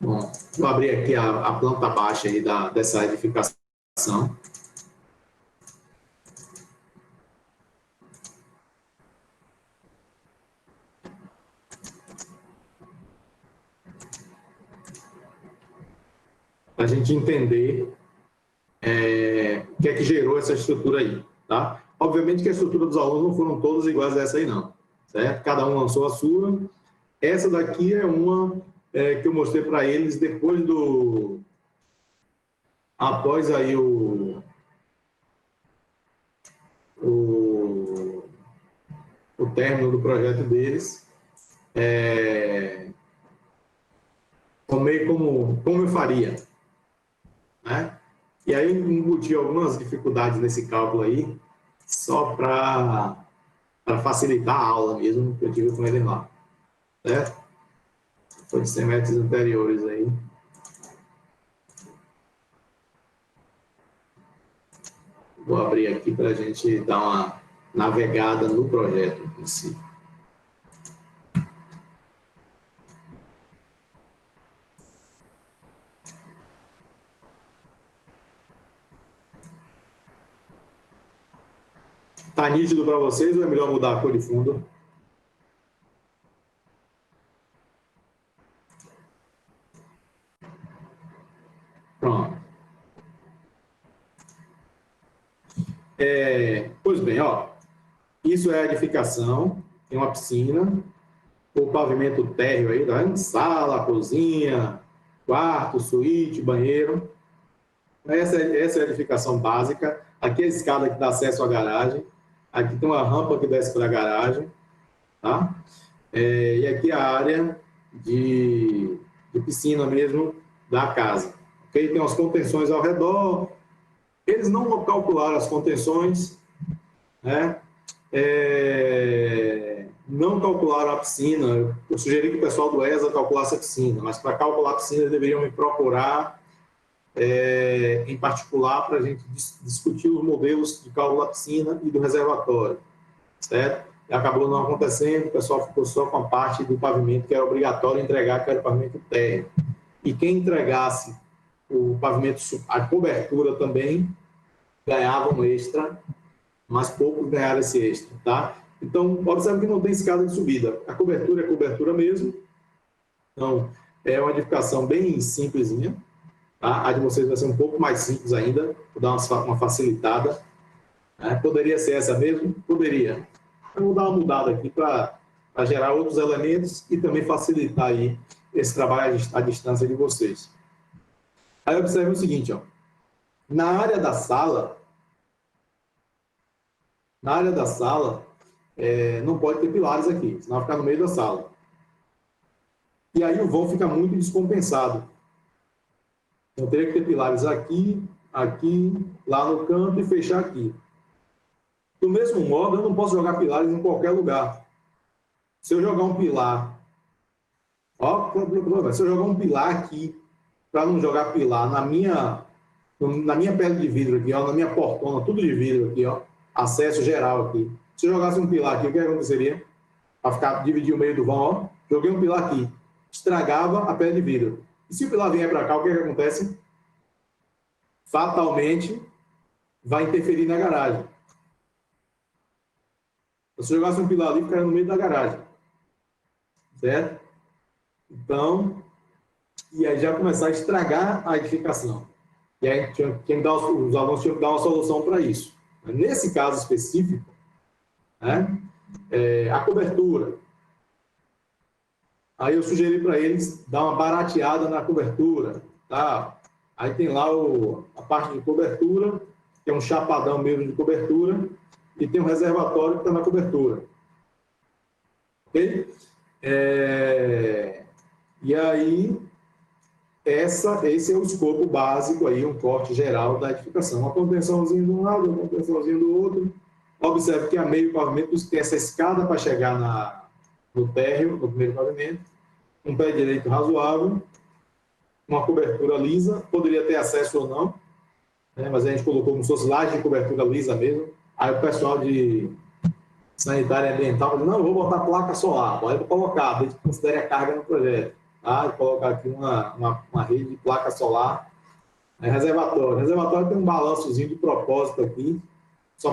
Bom, vou abrir aqui a planta baixa aí dessa edificação. para a gente entender o que é que gerou essa estrutura aí, tá? Obviamente que a estrutura dos alunos não foram todas iguais a essa aí, não, certo? Cada um lançou a sua. Essa daqui é uma que eu mostrei para eles depois após aí o término do projeto deles, como eu faria, né? E aí eu embuti algumas dificuldades nesse cálculo aí, só para facilitar a aula mesmo, que eu tive com ele lá, certo? Foi de semestres anteriores aí. Vou abrir aqui para a gente dar uma navegada no projeto em si. Está nítido para vocês ou é melhor mudar a cor de fundo? Pronto. Pois bem, ó, isso é a edificação, tem uma piscina, o pavimento térreo aí, tá vendo? Sala, cozinha, quarto, suíte, banheiro. Essa é a edificação básica. Aqui é a escada que dá acesso à garagem. Aqui tem uma rampa que desce para a garagem, tá? E aqui a área de piscina mesmo da casa. Okay? Tem umas contenções ao redor. Eles não calcularam as contenções, né? Não calcularam a piscina. Eu sugeri que o pessoal do ESA calculasse a piscina, mas para calcular a piscina eles deveriam me procurar em particular para a gente discutir os modelos de cálculo da piscina e do reservatório, certo? E acabou não acontecendo, o pessoal ficou só com a parte do pavimento que era obrigatório entregar, que era o pavimento térreo. E quem entregasse o pavimento, a cobertura também, ganhava um extra, mas poucos ganharam esse extra, tá? Então, observe que não tem escada de subida. A cobertura é cobertura mesmo. Então, é uma edificação bem simplesinha. Tá? A de vocês vai ser um pouco mais simples ainda, vou dar uma facilitada. Poderia ser essa mesmo? Poderia. Eu vou dar uma mudada aqui para gerar outros elementos e também facilitar aí esse trabalho à distância de vocês. Aí observe o seguinte, ó. Na área da sala, não pode ter pilares aqui, senão vai ficar no meio da sala. E aí o vão fica muito descompensado. Então, teria que ter pilares aqui, lá no canto e fechar aqui. Do mesmo modo, eu não posso jogar pilares em qualquer lugar. Se eu jogar um pilar... se eu jogar um pilar aqui, para não jogar pilar na minha pele de vidro aqui, ó, na minha portona, tudo de vidro aqui, ó, acesso geral aqui. Se eu jogasse um pilar aqui, o que aconteceria? Para dividir o meio do vão, ó, joguei um pilar aqui, estragava a pele de vidro. E se o pilar vier para cá, o que acontece? Fatalmente, vai interferir na garagem. Se eu jogasse um pilar ali, ficaria no meio da garagem. Certo? Então, e aí já começar a estragar a edificação. E aí os alunos tinham que dar uma solução para isso. Nesse caso específico, né, a cobertura. Aí eu sugeri para eles dar uma barateada na cobertura. Tá? Aí tem lá a parte de cobertura, que é um chapadão mesmo de cobertura, e tem um reservatório que está na cobertura. Ok? E aí, esse é o escopo básico, aí, um corte geral da edificação. Uma contençãozinha de um lado, uma contençãozinha do outro. Observe que a meio pavimento tem essa escada para chegar no térreo, no primeiro pavimento, um pé direito razoável, uma cobertura lisa, poderia ter acesso ou não, né, mas a gente colocou como se fosse laje de cobertura lisa mesmo. Aí o pessoal de sanitária ambiental falou, não, eu vou botar placa solar, pode colocar, desde que considere a carga no projeto. Tá? Vou colocar aqui uma rede de placa solar. Reservatório. Reservatório tem um balançozinho de propósito aqui, só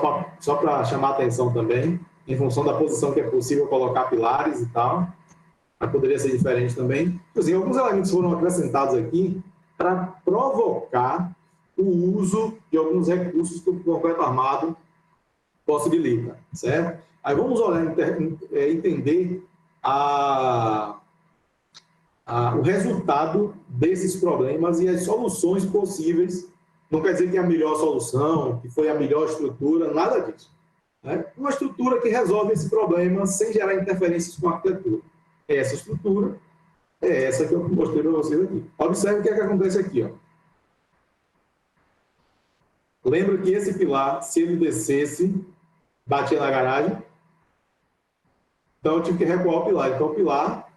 para chamar a atenção também, em função da posição que é possível colocar pilares e tal. Mas poderia ser diferente também. Inclusive, alguns elementos foram acrescentados aqui, para provocar o uso de alguns recursos que o concreto armado possibilita, certo? Aí vamos olhar, entender o resultado desses problemas e as soluções possíveis. Não quer dizer que é a melhor solução, que foi a melhor estrutura, nada disso. Né? Uma estrutura que resolve esse problema sem gerar interferências com a arquitetura. Essa estrutura é essa que eu mostrei para vocês aqui. Observe o que é que acontece aqui. Ó. Lembra que esse pilar, se ele descesse, batia na garagem? Então eu tive que recuar o pilar. Então o pilar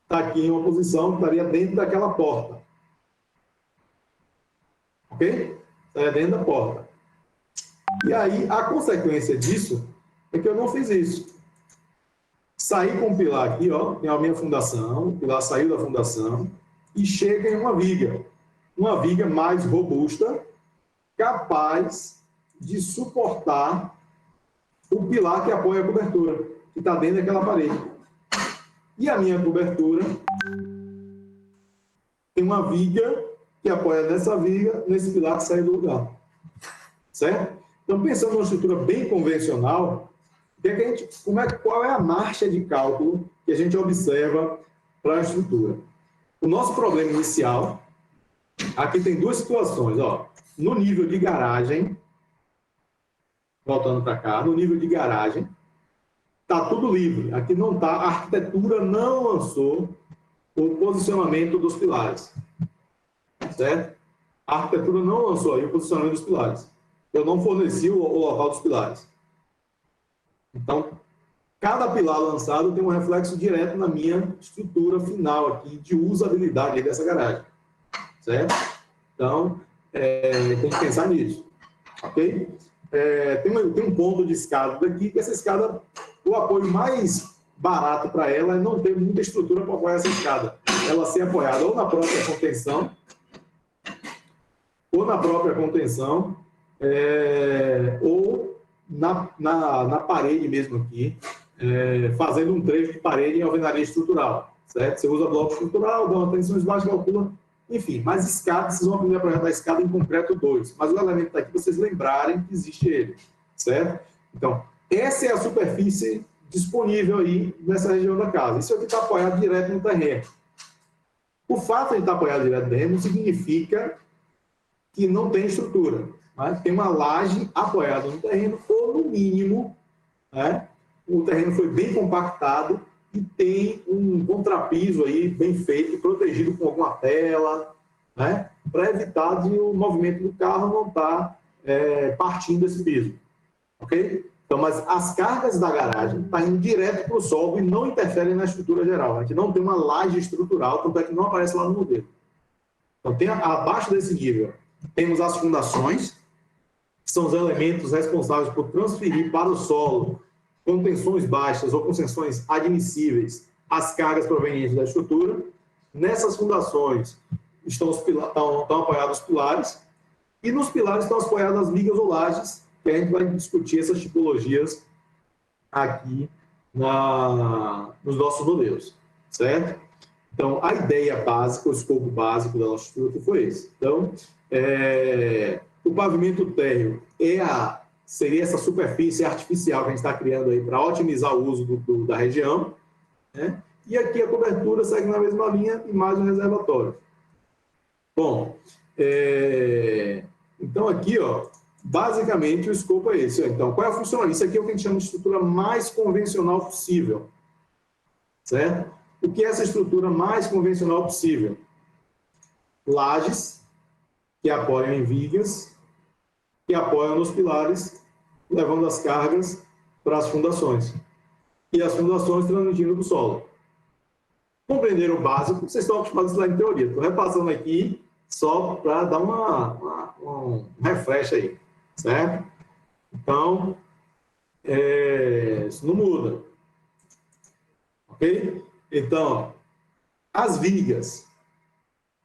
está aqui em uma posição que estaria dentro daquela porta. Ok? Estaria dentro da porta. E aí, a consequência disso é que eu não fiz isso. Saí com o pilar aqui, ó, tem a minha fundação, o pilar saiu da fundação e chega em uma viga mais robusta, capaz de suportar o pilar que apoia a cobertura, que está dentro daquela parede. E a minha cobertura tem uma viga que apoia nessa viga, nesse pilar que sai do lugar. Certo? Então, pensando numa estrutura bem convencional, qual é a marcha de cálculo que a gente observa para a estrutura? O nosso problema inicial, aqui tem duas situações. Ó, no nível de garagem, voltando para cá, no nível de garagem, está tudo livre. Aqui não está, a arquitetura não lançou o posicionamento dos pilares. Certo? A arquitetura não lançou aí o posicionamento dos pilares. Eu não forneci o local dos pilares. Então, cada pilar lançado tem um reflexo direto na minha estrutura final aqui de usabilidade dessa garagem. Certo? Então, tem que pensar nisso. Ok? Tem um ponto de escada daqui, que essa escada, o apoio mais barato para ela é não ter muita estrutura para apoiar essa escada. Ela ser apoiada ou na própria contenção, ou na parede mesmo aqui, fazendo um trecho de parede em alvenaria estrutural, certo? Você usa bloco estrutural, dá uma tensão baixa, calcula, enfim, mas escada, vocês vão aprender a projetar a escada em concreto 2, mas o elemento está aqui para vocês lembrarem que existe ele, certo? Então, essa é a superfície disponível aí nessa região da casa. Isso aqui está apoiado direto no terreno. O fato de estar apoiado direto no terreno não significa que não tem estrutura. Mas tem uma laje apoiada no terreno, ou no mínimo, né, o terreno foi bem compactado e tem um contrapiso aí bem feito, protegido com alguma tela, né, para evitar de o movimento do carro não estar partindo desse piso. Ok? Então, mas as cargas da garagem estão indo direto para o solo e não interferem na estrutura geral. A gente não tem uma laje estrutural, tanto é que não aparece lá no modelo. Então, abaixo desse nível, temos as fundações, que são os elementos responsáveis por transferir para o solo, com tensões baixas ou com tensões admissíveis, as cargas provenientes da estrutura. Nessas fundações estão apoiados os pilares, e nos pilares estão apoiadas as vigas ou lajes, que a gente vai discutir essas tipologias aqui nos nossos modelos, certo? Então, a ideia básica, o escopo básico da nossa estrutura foi esse. Então, o pavimento térreo seria essa superfície artificial que a gente está criando aí para otimizar o uso da região, né? E aqui a cobertura segue na mesma linha e mais um reservatório. Bom, então aqui, ó, basicamente o escopo é esse. Então, qual é a funcionalidade? Isso aqui é o que a gente chama de estrutura mais convencional possível, certo? O que é essa estrutura mais convencional possível? Lajes que apoiam em vigas, que apoiam nos pilares, levando as cargas para as fundações. E as fundações transmitindo para o solo. Compreenderam o básico? Vocês estão acostumados a estudar em teoria. Estou repassando aqui só para dar um refresh aí, certo? Então, isso não muda. Ok? Então, as vigas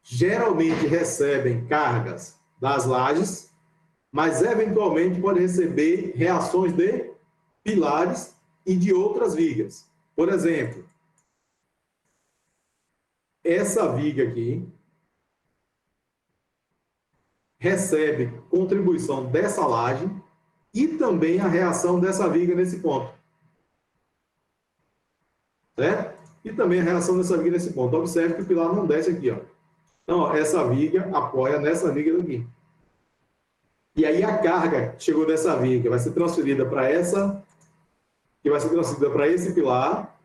geralmente recebem cargas das lajes, mas eventualmente pode receber reações de pilares e de outras vigas. Por exemplo, essa viga aqui, recebe contribuição dessa laje e também a reação dessa viga nesse ponto. Certo? E também a reação dessa viga nesse ponto. Observe que o pilar não desce aqui, ó. Então, ó, essa viga apoia nessa viga daqui. E aí a carga que chegou dessa viga vai ser transferida para essa, que vai ser transferida para esse pilar.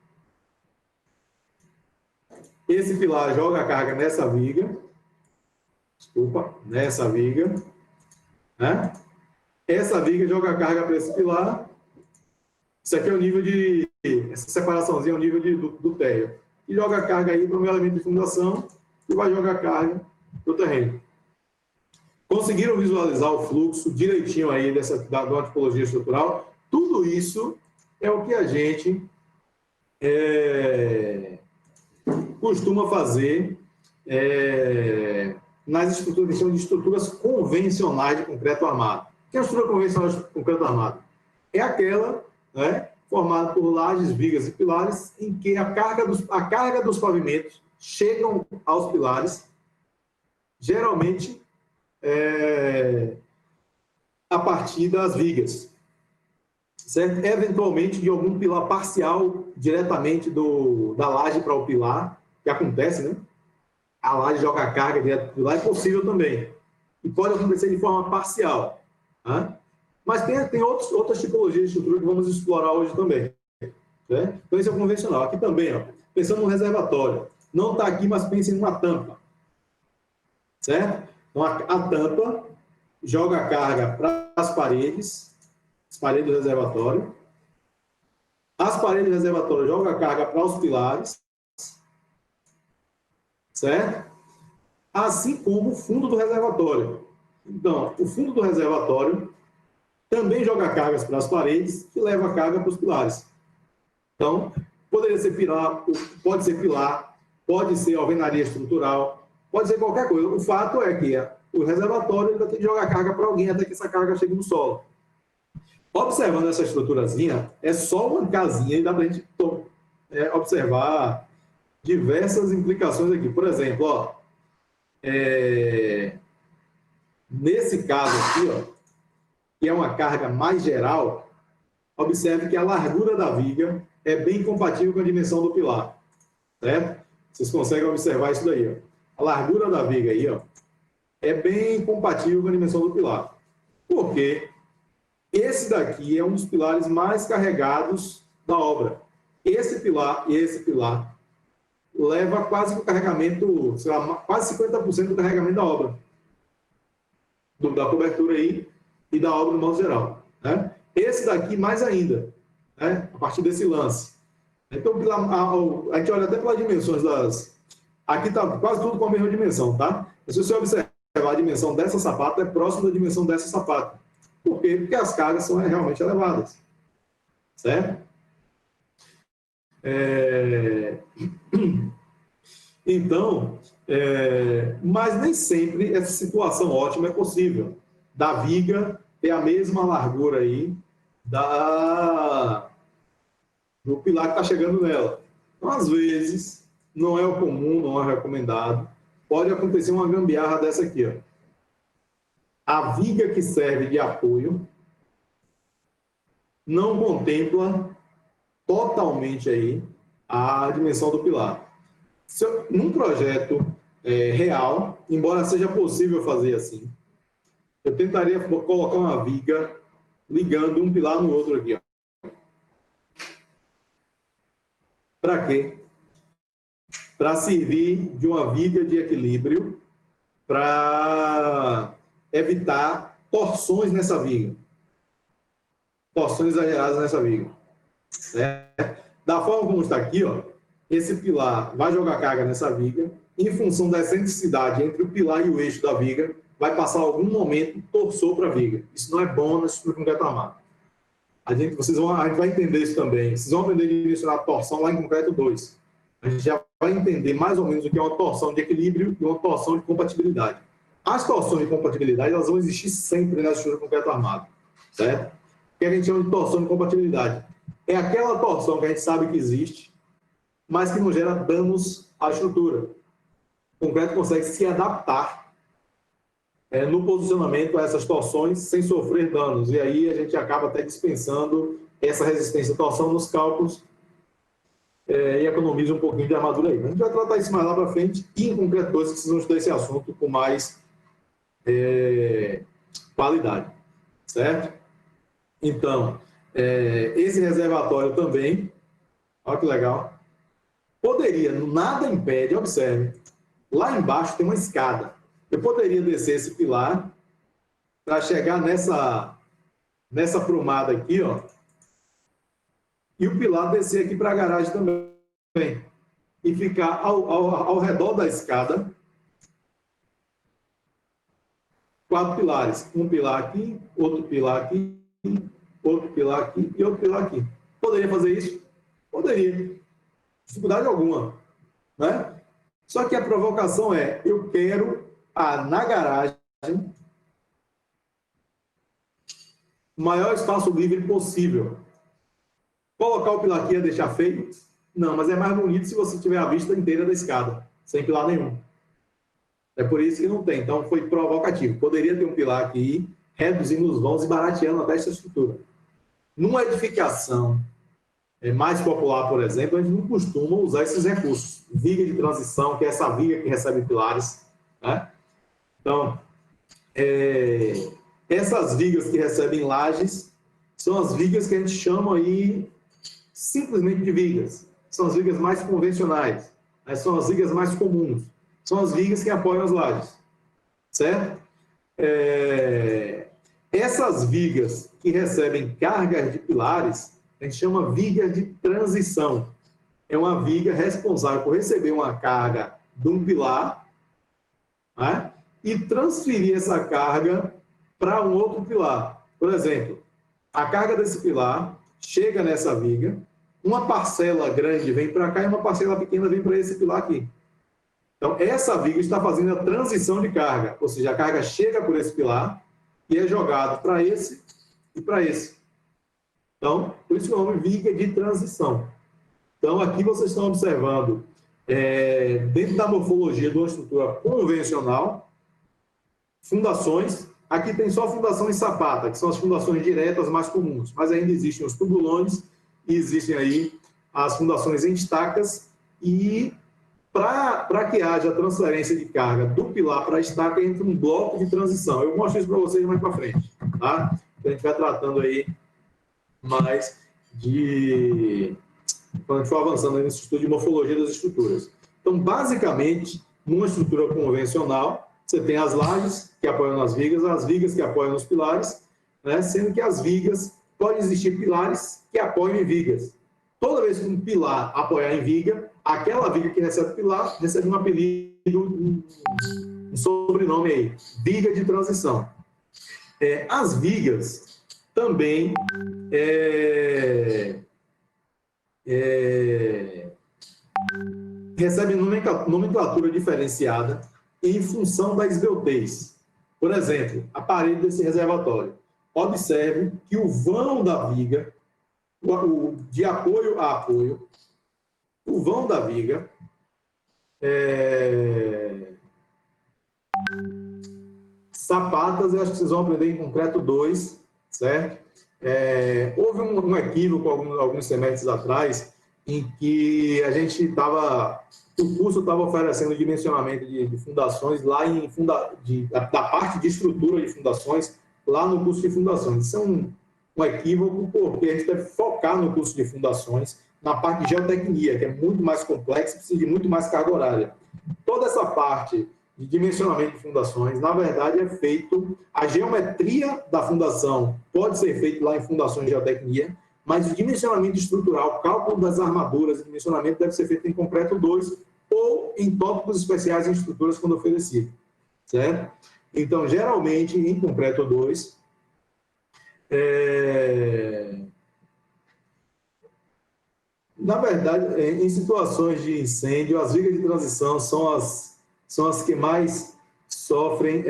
Esse pilar joga a carga nessa viga. Desculpa, nessa viga. Né? Essa viga joga a carga para esse pilar. Isso aqui é o nível de... Essa separaçãozinha é o nível do térreo. E joga a carga aí para o meu elemento de fundação e vai jogar a carga para o terreno. Conseguiram visualizar o fluxo direitinho aí de uma tipologia estrutural? Tudo isso é o que a gente costuma fazer nas estruturas que são de estruturas convencionais de concreto armado. O que é a estrutura convencional de concreto armado? É aquela, né, formada por lajes, vigas e pilares, em que a carga dos pavimentos chegam aos pilares, geralmente a partir das vigas, certo? Eventualmente de algum pilar parcial diretamente da laje para o pilar, que acontece, né? A laje joga a carga direto para o pilar, é possível também. E pode acontecer de forma parcial. Né? Mas tem outras tipologias de estrutura que vamos explorar hoje também. Né? Então, esse é o convencional. Aqui também, ó, pensando no reservatório. Não está aqui, mas pense numa tampa. Certo? Então, a tampa joga a carga para as paredes do reservatório. As paredes do reservatório jogam a carga para os pilares. Certo? Assim como o fundo do reservatório. Então, o fundo do reservatório também joga cargas para as paredes e leva a carga para os pilares. Então, poderia ser pilar, pode ser alvenaria estrutural, pode ser qualquer coisa. O fato é que o reservatório ainda tem que jogar carga para alguém até que essa carga chegue no solo. Observando essa estruturazinha, é só uma casinha e dá para a gente observar diversas implicações aqui. Por exemplo, ó, nesse caso aqui, ó, que é uma carga mais geral, observe que a largura da viga é bem compatível com a dimensão do pilar. Certo? Vocês conseguem observar isso daí. Ó. A largura da viga aí, ó, é bem compatível com a dimensão do pilar. Por quê? Esse daqui é um dos pilares mais carregados da obra. Esse pilar e esse pilar leva quase o carregamento, sei lá, quase 50% do carregamento da obra. Da cobertura aí e da obra no modo geral. Né? Esse daqui mais ainda, né? A partir desse lance. Então, a gente olha até pelas dimensões das... Aqui está quase tudo com a mesma dimensão, tá? Se você observar a dimensão dessa sapata, é próximo da dimensão dessa sapata. Por quê? Porque as cargas são realmente elevadas. Certo? Então, mas nem sempre essa situação ótima é possível. Da viga ter a mesma largura aí do pilar que está chegando nela. Então, às vezes, não é o comum, não é recomendado. Pode acontecer uma gambiarra dessa aqui, ó. A viga que serve de apoio não contempla totalmente aí a dimensão do pilar. Num projeto real, embora seja possível fazer assim, eu tentaria colocar uma viga ligando um pilar no outro aqui. Para quê? Para servir de uma viga de equilíbrio para evitar torções nessa viga. Torções exageradas nessa viga. Certo? Da forma como está aqui, ó, esse pilar vai jogar carga nessa viga, em função da excentricidade entre o pilar e o eixo da viga, vai passar algum momento torçou para a viga. Isso não é bom na estrutura de concreto armado. A gente vai entender isso também. Vocês vão aprender a direcionar a torção lá em concreto 2. A gente já vai entender mais ou menos o que é uma torção de equilíbrio e uma torção de compatibilidade. As torções de compatibilidade, elas vão existir sempre na estrutura de concreto armado. Certo? O que a gente chama de torção de compatibilidade? É aquela torção que a gente sabe que existe, mas que não gera danos à estrutura. O concreto consegue se adaptar no posicionamento a essas torções sem sofrer danos. E aí a gente acaba até dispensando essa resistência à torção nos cálculos e economiza um pouquinho de armadura aí. A gente vai tratar isso mais lá para frente e em concretores que precisam estudar esse assunto com mais qualidade, certo? Então, esse reservatório também, olha que legal, poderia, nada impede, observe, lá embaixo tem uma escada. Eu poderia descer esse pilar para chegar nessa prumada aqui, ó, e o pilar descer aqui para a garagem também. E ficar ao redor da escada 4 pilares. Um pilar aqui, outro pilar aqui, outro pilar aqui e outro pilar aqui. Poderia fazer isso? Poderia. Dificuldade alguma, né? Só que a provocação é, eu quero na garagem o maior espaço livre possível. Colocar o pilar aqui ia deixar feio? Não, mas é mais bonito se você tiver a vista inteira da escada, sem pilar nenhum. É por isso que não tem. Então, foi provocativo. Poderia ter um pilar aqui, reduzindo os vãos e barateando até essa estrutura. Numa edificação mais popular, por exemplo, a gente não costuma usar esses recursos. Viga de transição, que é essa viga que recebe pilares, né? Então, essas vigas que recebem lajes são as vigas que a gente chama aí simplesmente de vigas. São as vigas mais convencionais, né? São as vigas mais comuns, são as vigas que apoiam as lajes, certo? Essas vigas que recebem cargas de pilares, a gente chama viga de transição. É uma viga responsável por receber uma carga de um pilar, né? E transferir essa carga para um outro pilar. Por exemplo, a carga desse pilar chega nessa viga, uma parcela grande vem para cá e uma parcela pequena vem para esse pilar aqui. Então, essa viga está fazendo a transição de carga, ou seja, a carga chega por esse pilar e é jogado para esse e para esse. Então, por isso que o nome viga de transição. Então, aqui vocês estão observando, dentro da morfologia de uma estrutura convencional, fundações. Aqui tem só fundação em sapata, que são as fundações diretas mais comuns, mas ainda existem os tubulões e existem aí as fundações em estacas, e para que haja transferência de carga do pilar para a estaca, entra um bloco de transição. Eu mostro isso para vocês mais para frente, tá? Então, a gente vai tratando aí mais quando a gente for avançando nesse estudo de morfologia das estruturas. Então, basicamente, numa estrutura convencional, você tem as lajes que apoiam nas vigas, as vigas que apoiam nos pilares, né? Sendo que as vigas, pode existir pilares que apoiam em vigas. Toda vez que um pilar apoiar em viga, aquela viga que recebe pilar recebe um apelido, um sobrenome aí, viga de transição. As vigas também recebem nomenclatura diferenciada em função da esbeltez. Por exemplo, a parede desse reservatório. Observe que o vão da viga, de apoio a apoio, o vão da viga sapatas, eu acho que vocês vão aprender em concreto 2, certo? Houve um equívoco alguns semestres atrás, em que o curso estava oferecendo dimensionamento de fundações lá da parte de estrutura de fundações, lá no curso de fundações. Isso é um equívoco, porque a gente deve focar no curso de fundações, na parte de geotecnia, que é muito mais complexa e precisa de muito mais carga horária. Toda essa parte de dimensionamento de fundações, na verdade, é feito, a geometria da fundação pode ser feita lá em fundações de geotecnia, mas o dimensionamento estrutural, cálculo das armaduras e dimensionamento deve ser feito em concreto 2 ou em tópicos especiais em estruturas quando oferecido, certo? Então, geralmente, em concreto 2, na verdade, em situações de incêndio, as vigas de transição são as que mais sofrem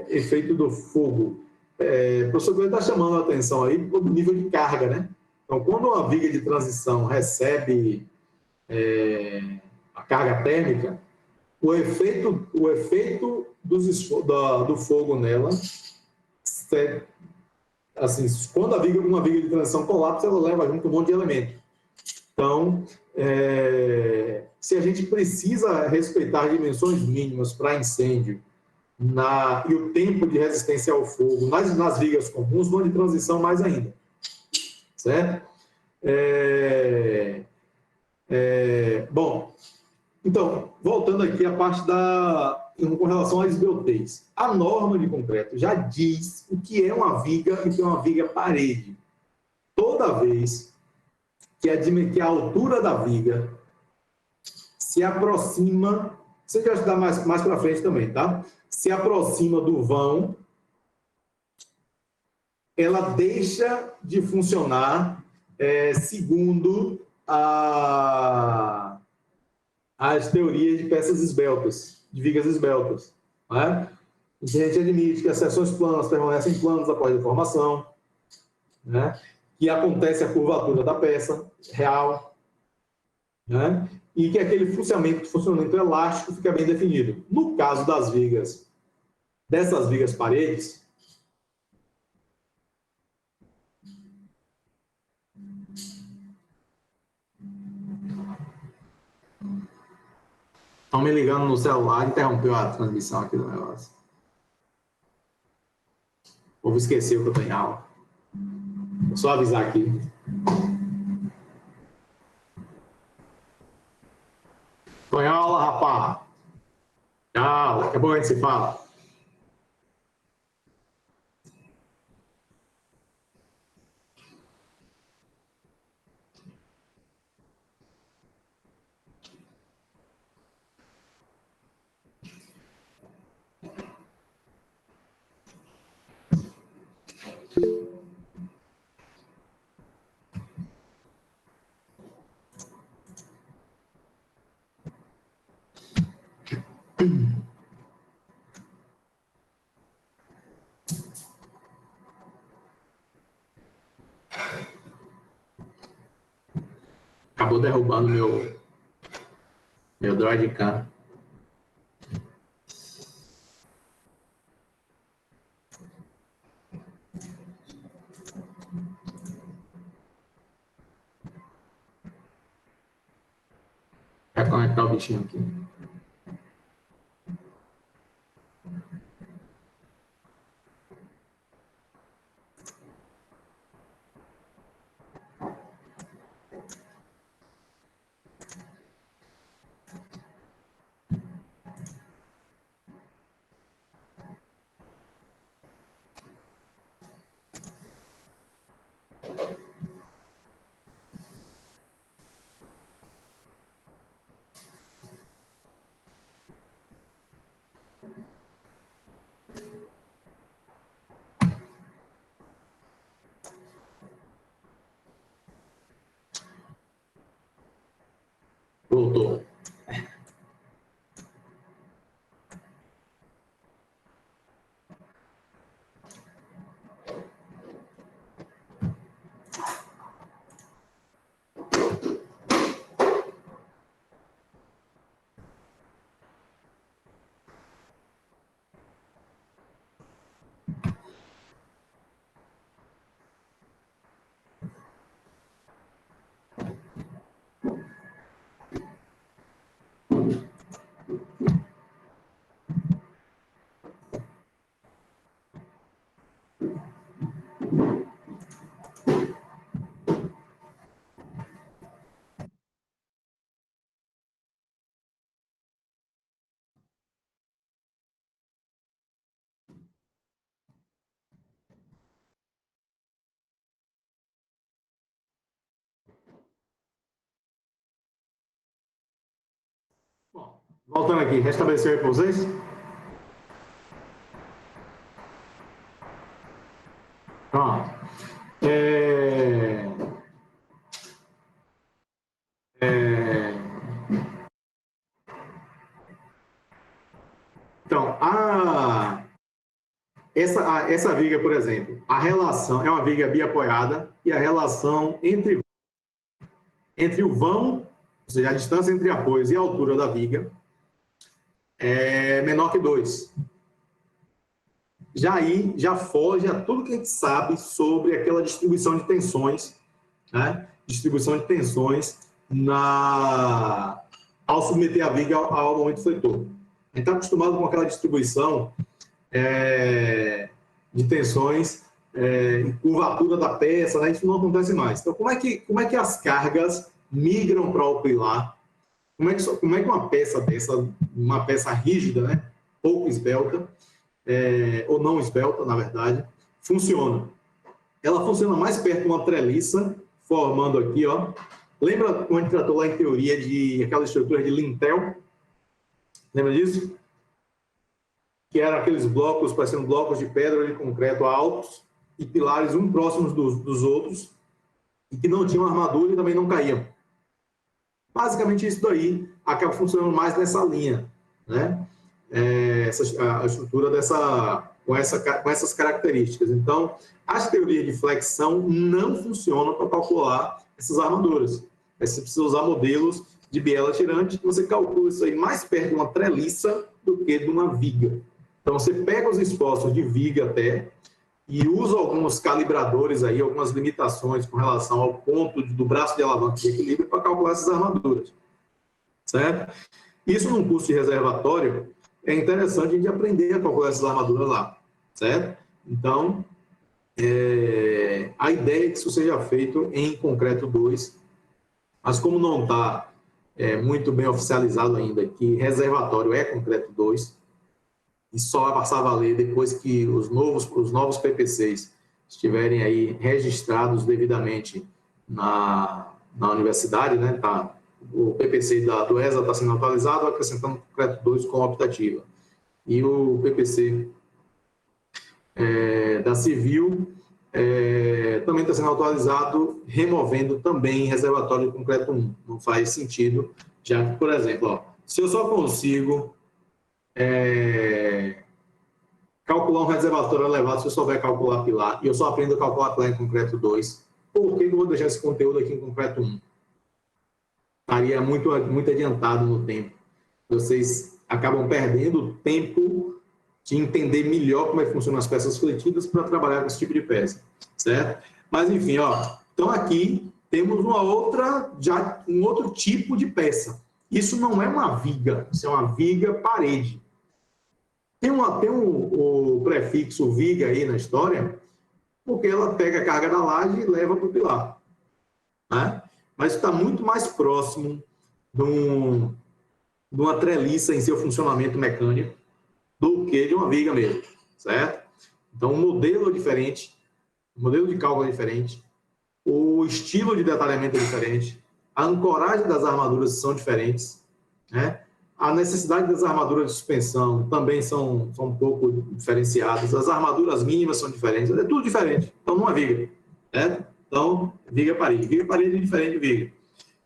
efeito do fogo. O professor Cleide está chamando a atenção aí do nível de carga, né? Então, quando uma viga de transição recebe a carga térmica, o efeito do fogo nela, assim, quando uma viga de transição colapsa, ela leva junto um monte de elemento. Então, se a gente precisa respeitar dimensões mínimas para incêndio e o tempo de resistência ao fogo nas vigas comuns, no de transição mais ainda. Certo? Bom, então, voltando aqui à parte com relação à esbeltez. A norma de concreto já diz o que é uma viga e o que é uma viga parede. Toda vez que a altura da viga se aproxima, você vai estudar mais para frente também, tá? Se aproxima do vão, ela deixa de funcionar segundo as teorias de peças esbeltas, de vigas esbeltas. Né? A gente admite que as seções planas permanecem planas após a deformação, né? Que acontece a curvatura da peça real, né? E que aquele funcionamento elástico fica bem definido. No caso dessas vigas paredes, estão me ligando no celular, interrompeu a transmissão aqui do negócio. O povo esqueceu que eu estou em aula. Vou só avisar aqui. Estou em aula, rapaz. Tchau, daqui a pouco a gente se fala. Acabou derrubando meu Droidcam. Vai conectar o bichinho aqui. Voltou. Bom, voltando aqui, restabeleceu aí para vocês? Pronto. Então, essa viga, por exemplo, a relação é uma viga biapoiada e a relação entre o vão, ou seja, a distância entre apoios e a altura da viga, é menor que 2. já foge a tudo que a gente sabe sobre aquela distribuição de tensões, né? Distribuição de tensões ao submeter a viga ao momento fletor. A gente está acostumado com aquela distribuição de tensões e curvatura da peça, né? Isso não acontece mais. Então, como é que as cargas migram para o pilar? Como é que uma peça dessa, uma peça rígida, né? Pouco esbelta, ou não esbelta, na verdade, funciona? Ela funciona mais perto de uma treliça, formando aqui, ó. Lembra quando a gente tratou lá em teoria de aquela estrutura de lintel? Lembra disso? Que eram aqueles blocos, parecendo blocos de pedra ou de concreto altos e pilares um próximos dos outros e que não tinham armadura e também não caíam. Basicamente isso daí acaba funcionando mais nessa linha, né? A estrutura com essas características. Então, as teorias de flexão não funcionam para calcular essas armaduras. Você precisa usar modelos de biela tirante, que você calcula isso aí mais perto de uma treliça do que de uma viga. Então, você pega os esforços de viga até e usa alguns calibradores aí, algumas limitações com relação ao ponto do braço de alavanca de equilíbrio para calcular essas armaduras, certo? Isso num curso de reservatório é interessante a gente aprender a calcular essas armaduras lá, certo? Então, a ideia é que isso seja feito em concreto 2, mas como não está muito bem oficializado ainda que reservatório é concreto 2, e só vai passar a valer depois que os novos PPCs estiverem aí registrados devidamente na universidade, né? Tá, o PPC do ESA está sendo atualizado, acrescentando o concreto 2 como optativa. E o PPC da Civil também está sendo atualizado, removendo também reservatório de concreto 1. Não faz sentido, já que, por exemplo, ó, se eu só consigo calcular um reservatório elevado se eu souber calcular pilar, e eu só aprendo a calcular pilar em concreto 2, por que eu vou deixar esse conteúdo aqui em concreto 1? Estaria muito adiantado no tempo. Vocês acabam perdendo tempo de entender melhor como é que funcionam as peças fletidas para trabalhar com esse tipo de peça, certo? Mas, enfim, ó, então aqui temos um outro tipo de peça. Isso não é uma viga, isso é uma viga parede. Tem o prefixo viga aí na história, porque ela pega a carga da laje e leva para o pilar, né? Mas está muito mais próximo de uma treliça em seu funcionamento mecânico do que de uma viga mesmo, certo? Então, o modelo é diferente, o modelo de cálculo é diferente, o estilo de detalhamento é diferente, a ancoragem das armaduras são diferentes, né? A necessidade das armaduras de suspensão também são um pouco diferenciadas, as armaduras mínimas são diferentes, é tudo diferente, então não é viga, certo? Então, viga parede é diferente de viga.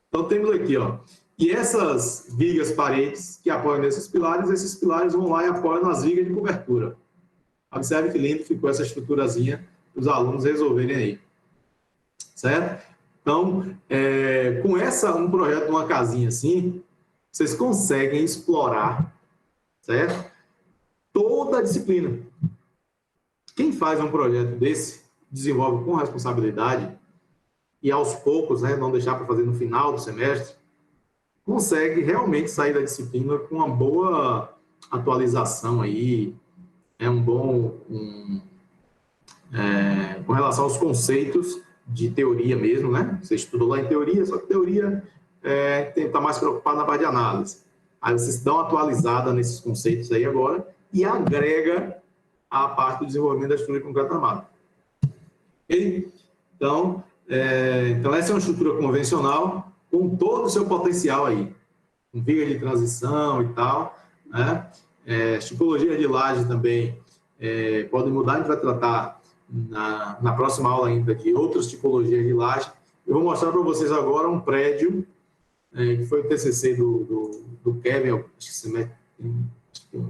Então, temos aqui, ó, e essas vigas paredes que apoiam nesses pilares, esses pilares vão lá e apoiam nas vigas de cobertura. Observe que lindo ficou essa estruturazinha para os alunos resolverem aí, certo? Então, com um projeto de uma casinha assim, vocês conseguem explorar, certo? Toda a disciplina. Quem faz um projeto desse, desenvolve com responsabilidade e aos poucos, né, não deixar para fazer no final do semestre, consegue realmente sair da disciplina com uma boa atualização aí, com relação aos conceitos de teoria mesmo, né? Você estudou lá em teoria, só que teoria está mais preocupado na parte de análise. Aí vocês dão uma atualizada nesses conceitos aí agora e agrega a parte do desenvolvimento da estrutura de concreto armado. Ok? Então, essa é uma estrutura convencional com todo o seu potencial aí, com viga de transição e tal, né? Tipologia de laje também pode mudar, a gente vai tratar na próxima aula ainda de outras tipologias de laje. Eu vou mostrar para vocês agora um prédio que foi o TCC do Kevin, acho que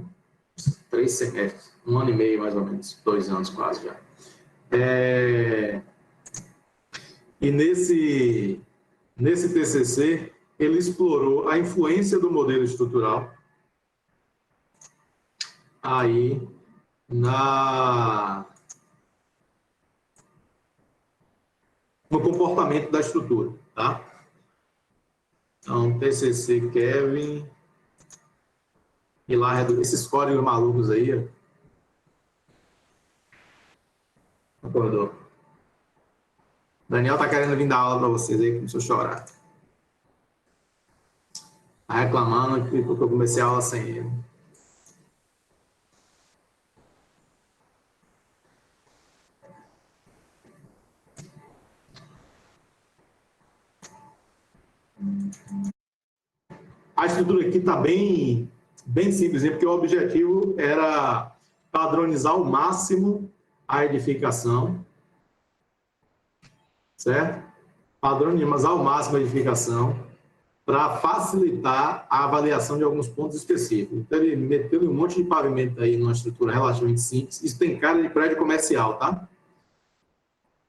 3 semestres, 1 ano e meio mais ou menos, 2 anos quase já. E nesse TCC, ele explorou a influência do modelo estrutural aí no comportamento da estrutura, tá? Então, TCC Kevin, e lá, esses códigos malucos aí, ó. Acordou. Daniel tá querendo vir dar aula para vocês aí, começou a chorar. Tá reclamando que porque eu comecei a aula sem ele. A estrutura aqui está bem simples, porque o objetivo era padronizar ao máximo a edificação, certo? Padronizar ao máximo a edificação para facilitar a avaliação de alguns pontos específicos. Então, ele meteu um monte de pavimento aí numa estrutura relativamente simples. Isso tem cara de prédio comercial, tá?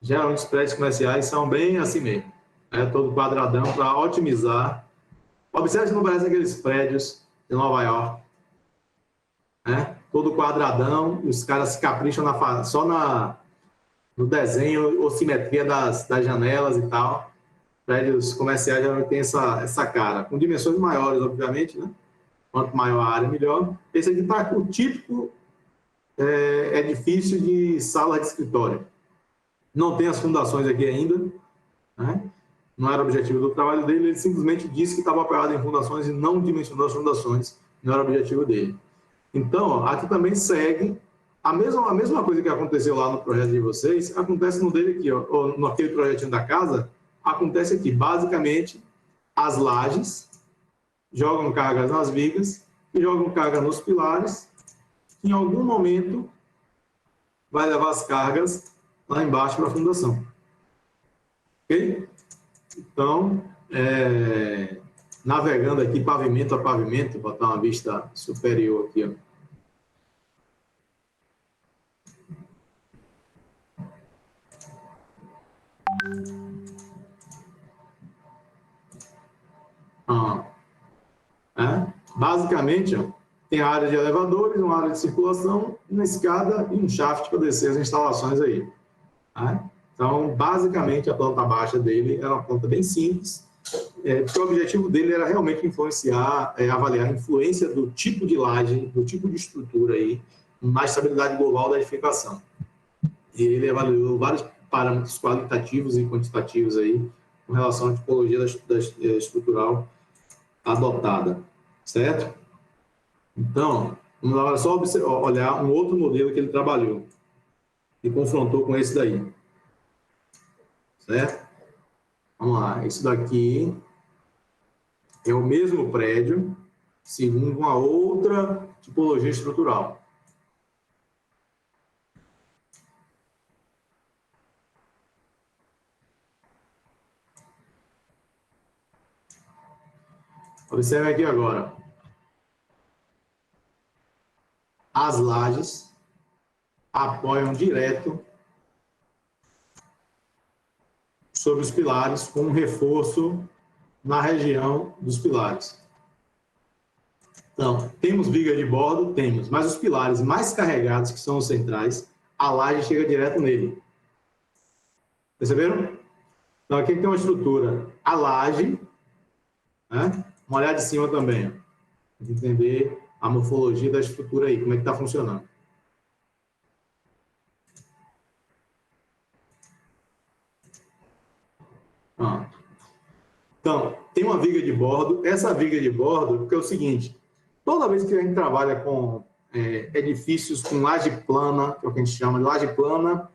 Geralmente, os prédios comerciais são bem assim mesmo, né? Todo quadradão para otimizar. Observe se não parece aqueles prédios de Nova York, né? Todo quadradão, os caras se capricham só no desenho ou simetria das janelas e tal. Prédios comerciais geralmente tem essa cara, com dimensões maiores, obviamente, né? Quanto maior a área, melhor. Esse aqui está o típico edifício de sala de escritório. Não tem as fundações aqui ainda, né? Não era o objetivo do trabalho dele, ele simplesmente disse que estava apoiado em fundações e não dimensionou as fundações, não era o objetivo dele. Então, ó, aqui também segue a mesma coisa que aconteceu lá no projeto de vocês, acontece no dele aqui, ó, ou naquele projetinho da casa, acontece aqui. Basicamente, as lajes jogam cargas nas vigas e jogam carga nos pilares, que em algum momento vai levar as cargas lá embaixo para a fundação. Ok? Então, navegando aqui pavimento a pavimento, vou botar uma vista superior aqui, ó. Basicamente, ó, tem a área de elevadores, uma área de circulação, uma escada e um shaft para descer as instalações aí. Tá? Então, basicamente, a planta baixa dele era uma planta bem simples, porque o objetivo dele era realmente influenciar, avaliar a influência do tipo de laje, do tipo de estrutura aí, na estabilidade global da edificação. E ele avaliou vários parâmetros qualitativos e quantitativos aí, com relação à tipologia estrutural adotada, certo? Então, vamos agora só olhar um outro modelo que ele trabalhou e confrontou com esse daí. Certo? Vamos lá, isso daqui é o mesmo prédio, segundo uma outra tipologia estrutural. Observe aqui agora. As lajes apoiam direto sobre os pilares, com um reforço na região dos pilares. Então, temos viga de bordo? Temos, mas os pilares mais carregados, que são os centrais, a laje chega direto nele. Perceberam? Então, aqui tem uma estrutura, a laje, né? Uma olhada de cima também, para entender a morfologia da estrutura aí, como é que está funcionando. Então, tem uma viga de bordo. Essa viga de bordo, porque é o seguinte, toda vez que a gente trabalha com edifícios com laje plana, que é o que a gente chama de laje plana,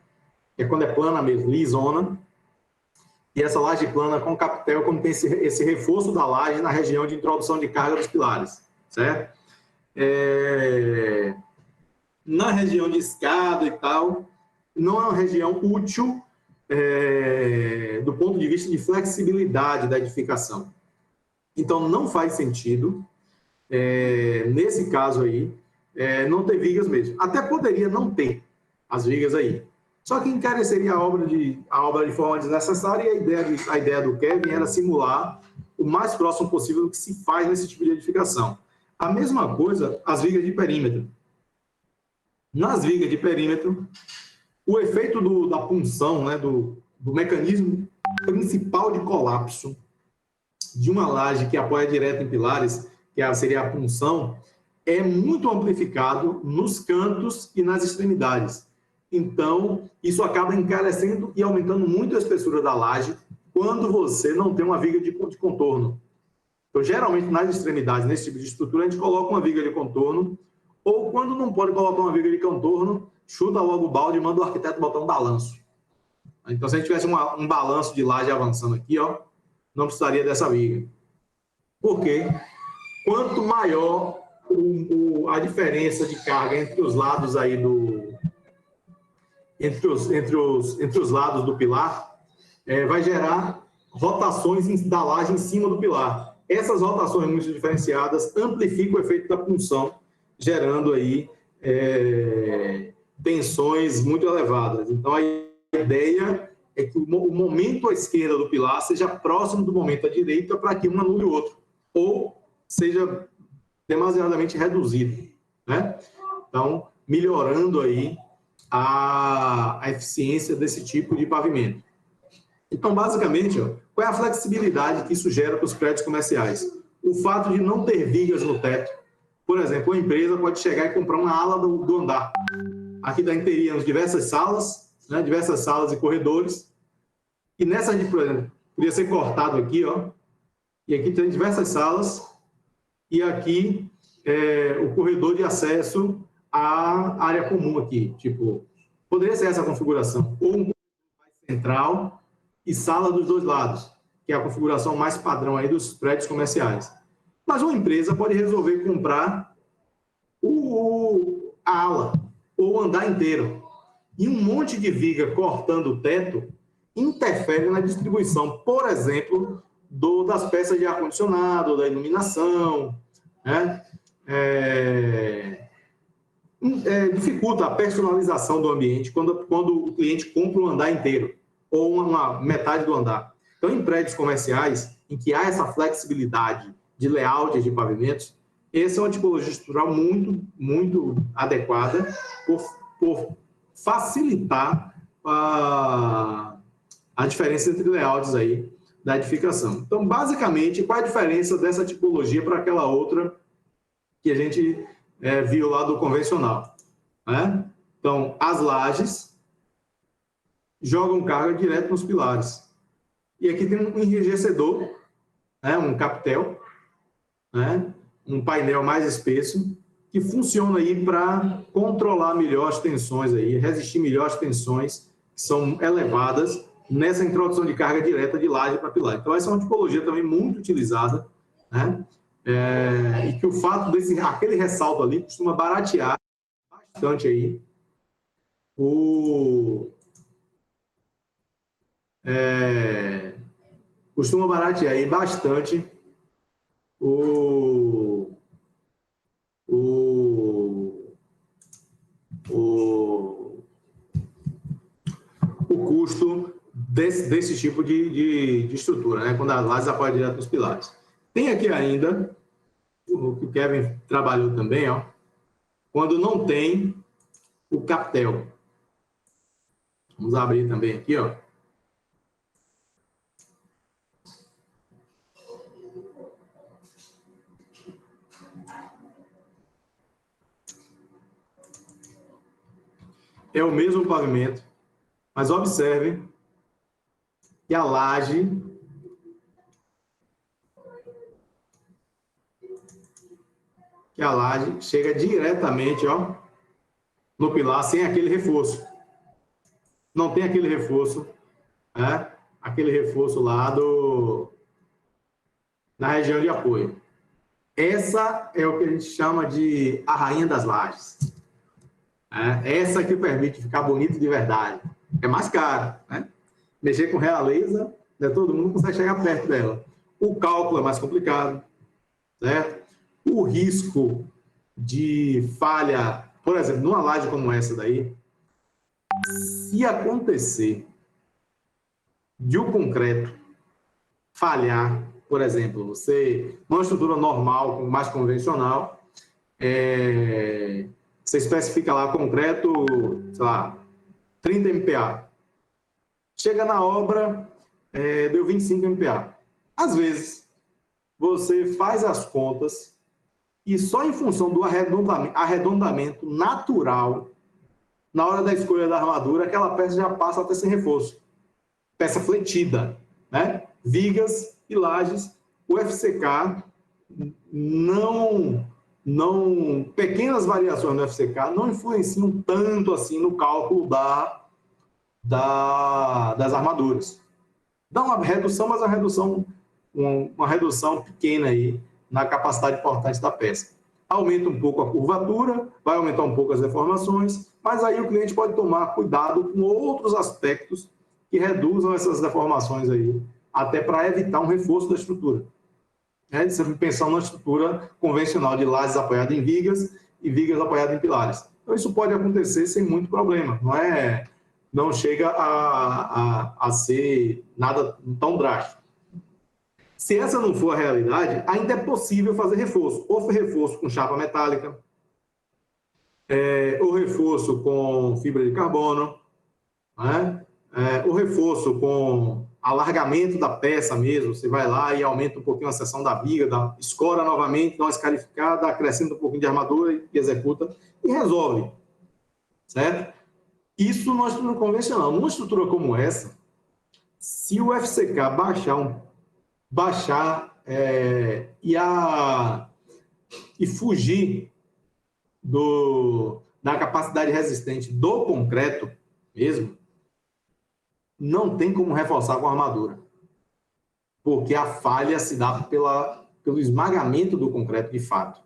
é quando é plana mesmo, lisona, e essa laje plana com capitel, quando tem esse reforço da laje na região de introdução de carga dos pilares, certo? Na região de escada e tal, não é uma região útil do ponto de vista de flexibilidade da edificação. Então, não faz sentido, nesse caso aí, não ter vigas mesmo. Até poderia não ter as vigas aí. Só que encareceria a obra de forma desnecessária, e a ideia do Kevin era simular o mais próximo possível do que se faz nesse tipo de edificação. A mesma coisa, as vigas de perímetro. Nas vigas de perímetro, o efeito da punção, né, do mecanismo principal de colapso de uma laje que apoia direto em pilares, que seria a punção, é muito amplificado nos cantos e nas extremidades. Então, isso acaba encarecendo e aumentando muito a espessura da laje quando você não tem uma viga de contorno. Então, geralmente, nas extremidades, nesse tipo de estrutura, a gente coloca uma viga de contorno, ou quando não pode colocar uma viga de contorno, chuta logo o balde e manda o arquiteto botar um balanço. Então, se a gente tivesse um balanço de laje avançando aqui, ó, não precisaria dessa viga. Por quê? Quanto maior a diferença de carga entre os lados aí entre os lados do pilar, vai gerar rotações da laje em cima do pilar. Essas rotações muito diferenciadas amplificam o efeito da punção, gerando aí tensões muito elevadas. Então, a ideia é que o momento à esquerda do pilar seja próximo do momento à direita para que um anule o outro, ou seja demasiadamente reduzido, né? Então, melhorando aí a eficiência desse tipo de pavimento. Então, basicamente, ó, qual é a flexibilidade que isso gera para os prédios comerciais? O fato de não ter vigas no teto. Por exemplo, uma empresa pode chegar e comprar uma ala do andar. Aqui teríamos diversas salas, né, diversas salas e corredores. E nessa, por exemplo, podia ser cortado aqui, ó. E aqui tem diversas salas. E aqui o corredor de acesso à área comum aqui. Tipo, poderia ser essa a configuração. Ou um corredor mais central e sala dos dois lados, que é a configuração mais padrão aí dos prédios comerciais. Mas uma empresa pode resolver comprar a ala ou o andar inteiro. E um monte de viga cortando o teto interfere na distribuição, por exemplo, das peças de ar-condicionado, da iluminação, né? Dificulta a personalização do ambiente quando o cliente compra um andar inteiro ou uma metade do andar. Então, em prédios comerciais, em que há essa flexibilidade de layout de pavimentos, essa é uma tipologia estrutural muito, muito adequada por facilitar a diferença entre layouts aí da edificação. Então, basicamente, qual é a diferença dessa tipologia para aquela outra que a gente viu lá do convencional, né? Então, as lajes jogam carga direto nos pilares. E aqui tem um enrijecedor, né? Um capitel, né? Um painel mais espesso, que funciona aí para controlar melhor as tensões, aí, resistir melhor às tensões que são elevadas nessa introdução de carga direta de laje para pilar. Então, essa é uma tipologia também muito utilizada, né? E que o fato aquele ressalto ali costuma baratear bastante aí costuma baratear aí bastante o custo desse tipo de estrutura, né? Quando as lajes apoiam direto nos pilares. Tem aqui ainda o que o Kevin trabalhou também, ó, quando não tem o capitel. Vamos abrir também aqui, ó. É o mesmo pavimento, mas observe que a laje chega diretamente, ó, no pilar sem aquele reforço. Não tem aquele reforço, né? Aquele reforço lá na região de apoio. Essa é o que a gente chama de a rainha das lajes. Essa que permite ficar bonito de verdade. É mais caro, né? Mexer com realeza, né? Todo mundo consegue chegar perto dela. O cálculo é mais complicado, certo? O risco de falha, por exemplo, numa laje como essa daí, se acontecer de o concreto falhar, por exemplo, você, uma estrutura normal, mais convencional, Você especifica lá concreto, sei lá, 30 MPa. Chega na obra, deu 25 MPa. Às vezes, você faz as contas e só em função do arredondamento natural, na hora da escolha da armadura, aquela peça já passa a ter sem reforço. Peça fletida, né? Vigas e lajes. O FCK pequenas variações no FCK não influenciam tanto assim no cálculo das armaduras. Dá uma redução, mas uma redução pequena aí na capacidade portante da peça. Aumenta um pouco a curvatura, vai aumentar um pouco as deformações, mas aí o cliente pode tomar cuidado com outros aspectos que reduzam essas deformações aí, até para evitar um reforço da estrutura. Você pensando numa estrutura convencional de lajes apoiadas em vigas e vigas apoiadas em pilares. Então, isso pode acontecer sem muito problema, não chega a ser nada tão drástico. Se essa não for a realidade, ainda é possível fazer reforço, ou reforço com chapa metálica, ou reforço com fibra de carbono, né? Ou reforço com alargamento da peça mesmo, você vai lá e aumenta um pouquinho a seção da viga, escora novamente, dá uma escarificada, acrescenta um pouquinho de armadura e executa, e resolve, certo? Isso numa estrutura convencional. Numa estrutura como essa, se o FCK baixar e fugir da capacidade resistente do concreto mesmo, não tem como reforçar com armadura, porque a falha se dá pelo esmagamento do concreto de fato,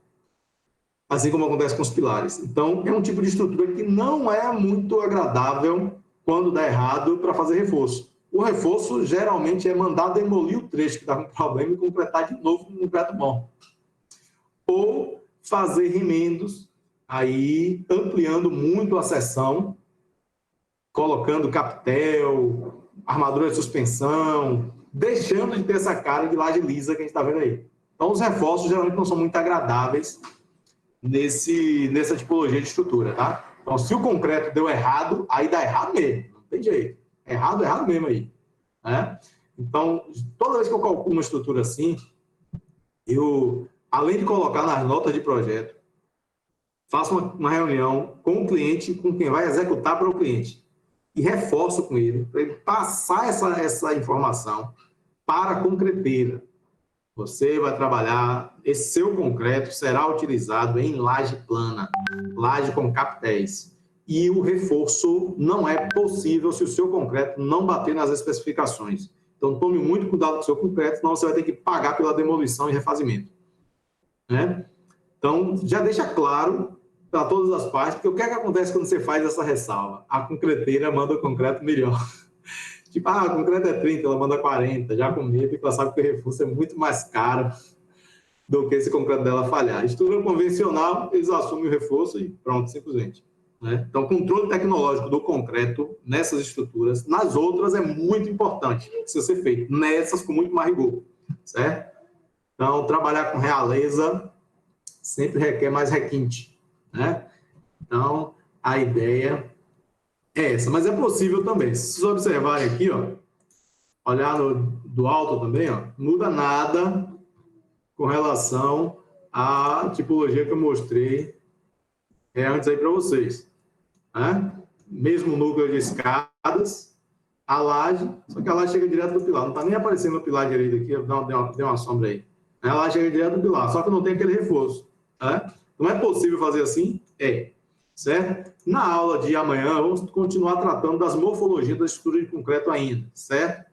assim como acontece com os pilares. Então, é um tipo de estrutura que não é muito agradável quando dá errado para fazer reforço. O reforço geralmente é mandar demolir o trecho que está com problema e completar de novo com um concreto bom. Ou fazer remendos, aí ampliando muito a seção, colocando capitel, armadura de suspensão, deixando de ter essa cara de laje lisa que a gente está vendo aí. Então, os reforços geralmente não são muito agradáveis nessa tipologia de estrutura, tá? Então, se o concreto deu errado, aí dá errado mesmo, não tem jeito. Errado mesmo aí, né? Então, toda vez que eu calculo uma estrutura assim, além de colocar nas notas de projeto, faço uma reunião com o cliente, com quem vai executar para o cliente, e reforço com ele, para ele passar essa informação para a concreteira. Você vai trabalhar, esse seu concreto será utilizado em laje plana, laje com capitéis. E o reforço não é possível se o seu concreto não bater nas especificações. Então, tome muito cuidado com o seu concreto, senão você vai ter que pagar pela demolição e refazimento, né? Então, já deixa claro para todas as partes, porque o que acontece quando você faz essa ressalva? A concreteira manda o concreto melhor. Tipo, o concreto é 30, ela manda 40, já com medo, porque ela sabe que o reforço é muito mais caro do que esse concreto dela falhar. Estrutura convencional, eles assumem o reforço e pronto, simplesmente, né? Então, o controle tecnológico do concreto nessas estruturas, nas outras é muito importante, precisa ser feito, nessas com muito mais rigor, certo? Então, trabalhar com realeza sempre requer mais requinte, né? Então, a ideia é essa, mas é possível também. Se vocês observarem aqui, olhar do alto também, não muda nada com relação à tipologia que eu mostrei antes aí para vocês, né? Mesmo núcleo de escadas, a laje, só que a laje chega direto do pilar, não está nem aparecendo no pilar direito aqui, deu uma sombra aí. A laje chega direto do pilar, só que não tem aquele reforço, né? Não é possível fazer assim? Certo? Na aula de amanhã, vamos continuar tratando das morfologias da estrutura de concreto ainda, certo?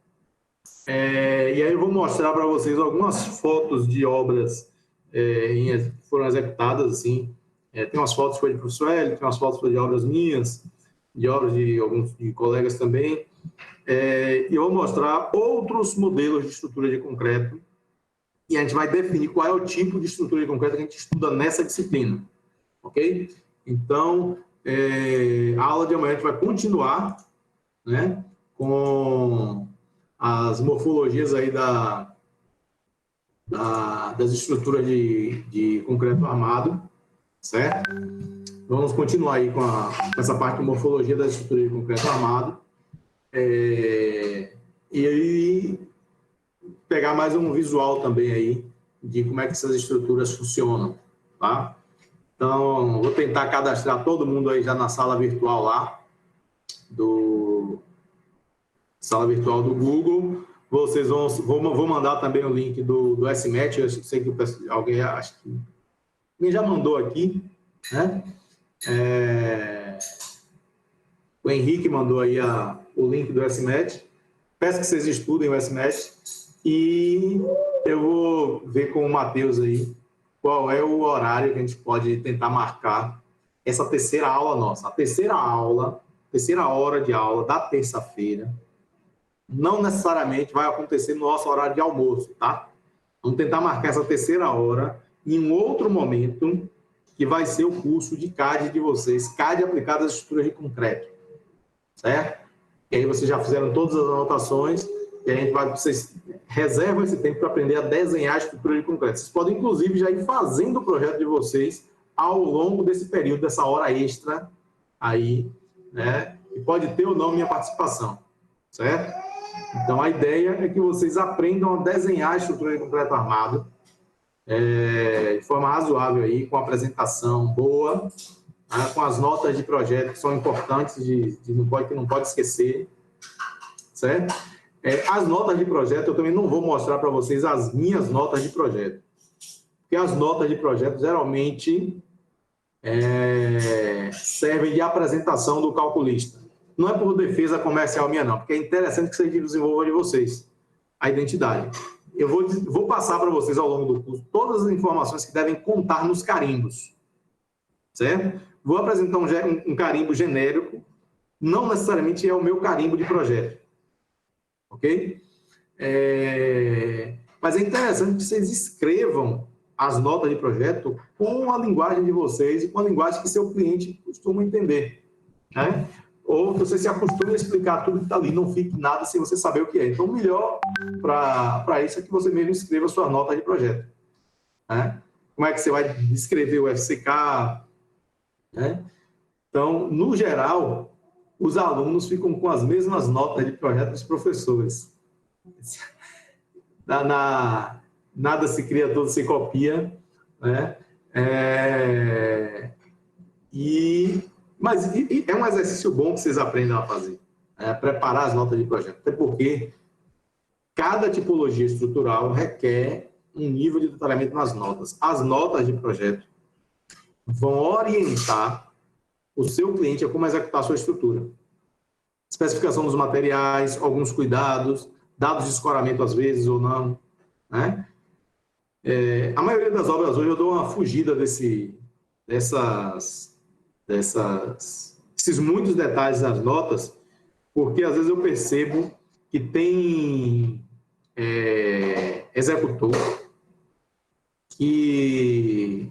E aí eu vou mostrar para vocês algumas fotos de obras que foram executadas, assim. Tem umas fotos que foi de professor Hélio, tem umas fotos que foi de obras minhas, de obras de alguns colegas também. E eu vou mostrar outros modelos de estrutura de concreto e a gente vai definir qual é o tipo de estrutura de concreto que a gente estuda nessa disciplina, ok? Então, a aula de amanhã a gente vai continuar, né, com as morfologias aí das estruturas de concreto armado, certo? Vamos continuar aí com essa parte de morfologia da estrutura de concreto armado. E aí, pegar mais um visual também aí de como é que essas estruturas funcionam, tá? Então, vou tentar cadastrar todo mundo aí já na sala virtual lá, sala virtual do Google. Vocês vou mandar também o link do SMAT, eu sei que alguém, acho que alguém já mandou aqui, né? O Henrique mandou aí o link do SMAT. Peço que vocês estudem o SMAT e eu vou ver com o Matheus aí qual é o horário que a gente pode tentar marcar essa terceira aula nossa. A terceira hora de aula da terça-feira não necessariamente vai acontecer no nosso horário de almoço, tá? Vamos tentar marcar essa terceira hora em um outro momento, que vai ser o curso de CAD de vocês, CAD aplicado às estruturas de concreto, certo? E aí vocês já fizeram todas as anotações, e a gente vocês reservam esse tempo para aprender a desenhar a estrutura de concreto. Vocês podem, inclusive, já ir fazendo o projeto de vocês ao longo desse período, dessa hora extra aí, né? E pode ter ou não minha participação, certo? Então, a ideia é que vocês aprendam a desenhar a estrutura de concreto armado de forma razoável aí, com apresentação boa, né, com as notas de projeto que são importantes, que não pode esquecer, certo? As notas de projeto, eu também não vou mostrar para vocês as minhas notas de projeto, porque as notas de projeto geralmente servem de apresentação do calculista. Não é por defesa comercial minha, não, porque é interessante que vocês desenvolvam de vocês a identidade. Eu vou passar para vocês ao longo do curso todas as informações que devem contar nos carimbos, certo? Vou apresentar um carimbo genérico, não necessariamente é o meu carimbo de projeto, ok? Mas é interessante que vocês escrevam as notas de projeto com a linguagem de vocês e com a linguagem que seu cliente costuma entender, né? Ou que você se acostume a explicar tudo que está ali, não fique nada sem você saber o que é. Então, o melhor para isso é que você mesmo escreva a sua nota de projeto, né? Como é que você vai descrever o FCK, né? Então, no geral, os alunos ficam com as mesmas notas de projeto dos professores. Nada se cria, tudo se copia, né? Mas é um exercício bom que vocês aprendam a fazer, preparar as notas de projeto, até porque cada tipologia estrutural requer um nível de detalhamento nas notas. As notas de projeto vão orientar o seu cliente a como executar a sua estrutura. Especificação dos materiais, alguns cuidados, dados de escoramento às vezes ou não, né? A maioria das obras hoje eu dou uma fugida desses muitos detalhes nas notas, porque às vezes eu percebo que tem executor que,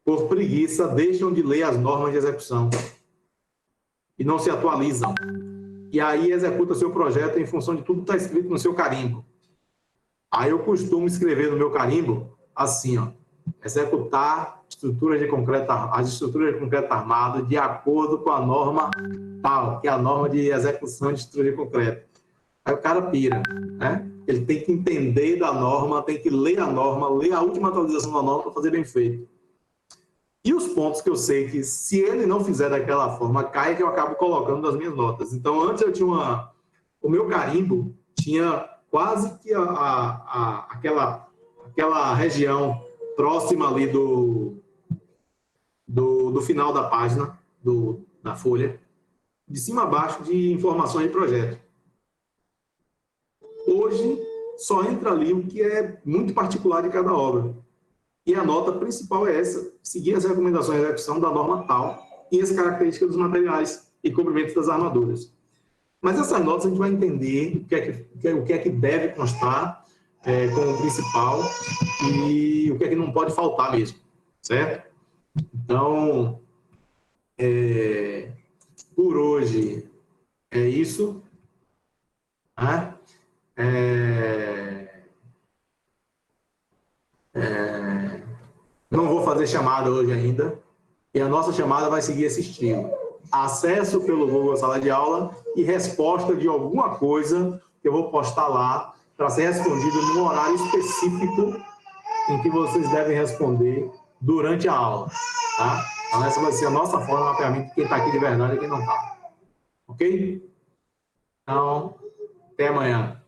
por preguiça, deixam de ler as normas de execução e não se atualizam. E aí executa seu projeto em função de tudo que está escrito no seu carimbo. Aí eu costumo escrever no meu carimbo assim, ó: executar as estruturas de concreto armado de acordo com a norma tal, que é a norma de execução de estrutura de concreto. Aí o cara pira, né? Ele tem que entender da norma, tem que ler a norma, ler a última atualização da norma para fazer bem feito. E os pontos que eu sei que, se ele não fizer daquela forma, cai, que eu acabo colocando nas minhas notas. Então, antes eu tinha o meu carimbo tinha quase que aquela região próxima ali do final da página, da folha, de cima a baixo, de informações de projeto. Hoje, só entra ali o que é muito particular de cada obra. E a nota principal é essa: seguir as recomendações de execução da norma tal e as características dos materiais e comprimentos das armaduras. Mas essas notas a gente vai entender o que é que deve constar como principal e o que é que não pode faltar mesmo, certo? Então, por hoje é isso, né? Não vou fazer chamada hoje ainda, E a nossa chamada vai seguir esse estilo. Acesso pelo Google Sala de Aula e resposta de alguma coisa que eu vou postar lá para ser respondido num horário específico em que vocês devem responder durante a aula. Tá? Então, essa vai ser a nossa forma de mapeamento de quem está aqui de verdade e quem não está. Ok? Então, até amanhã.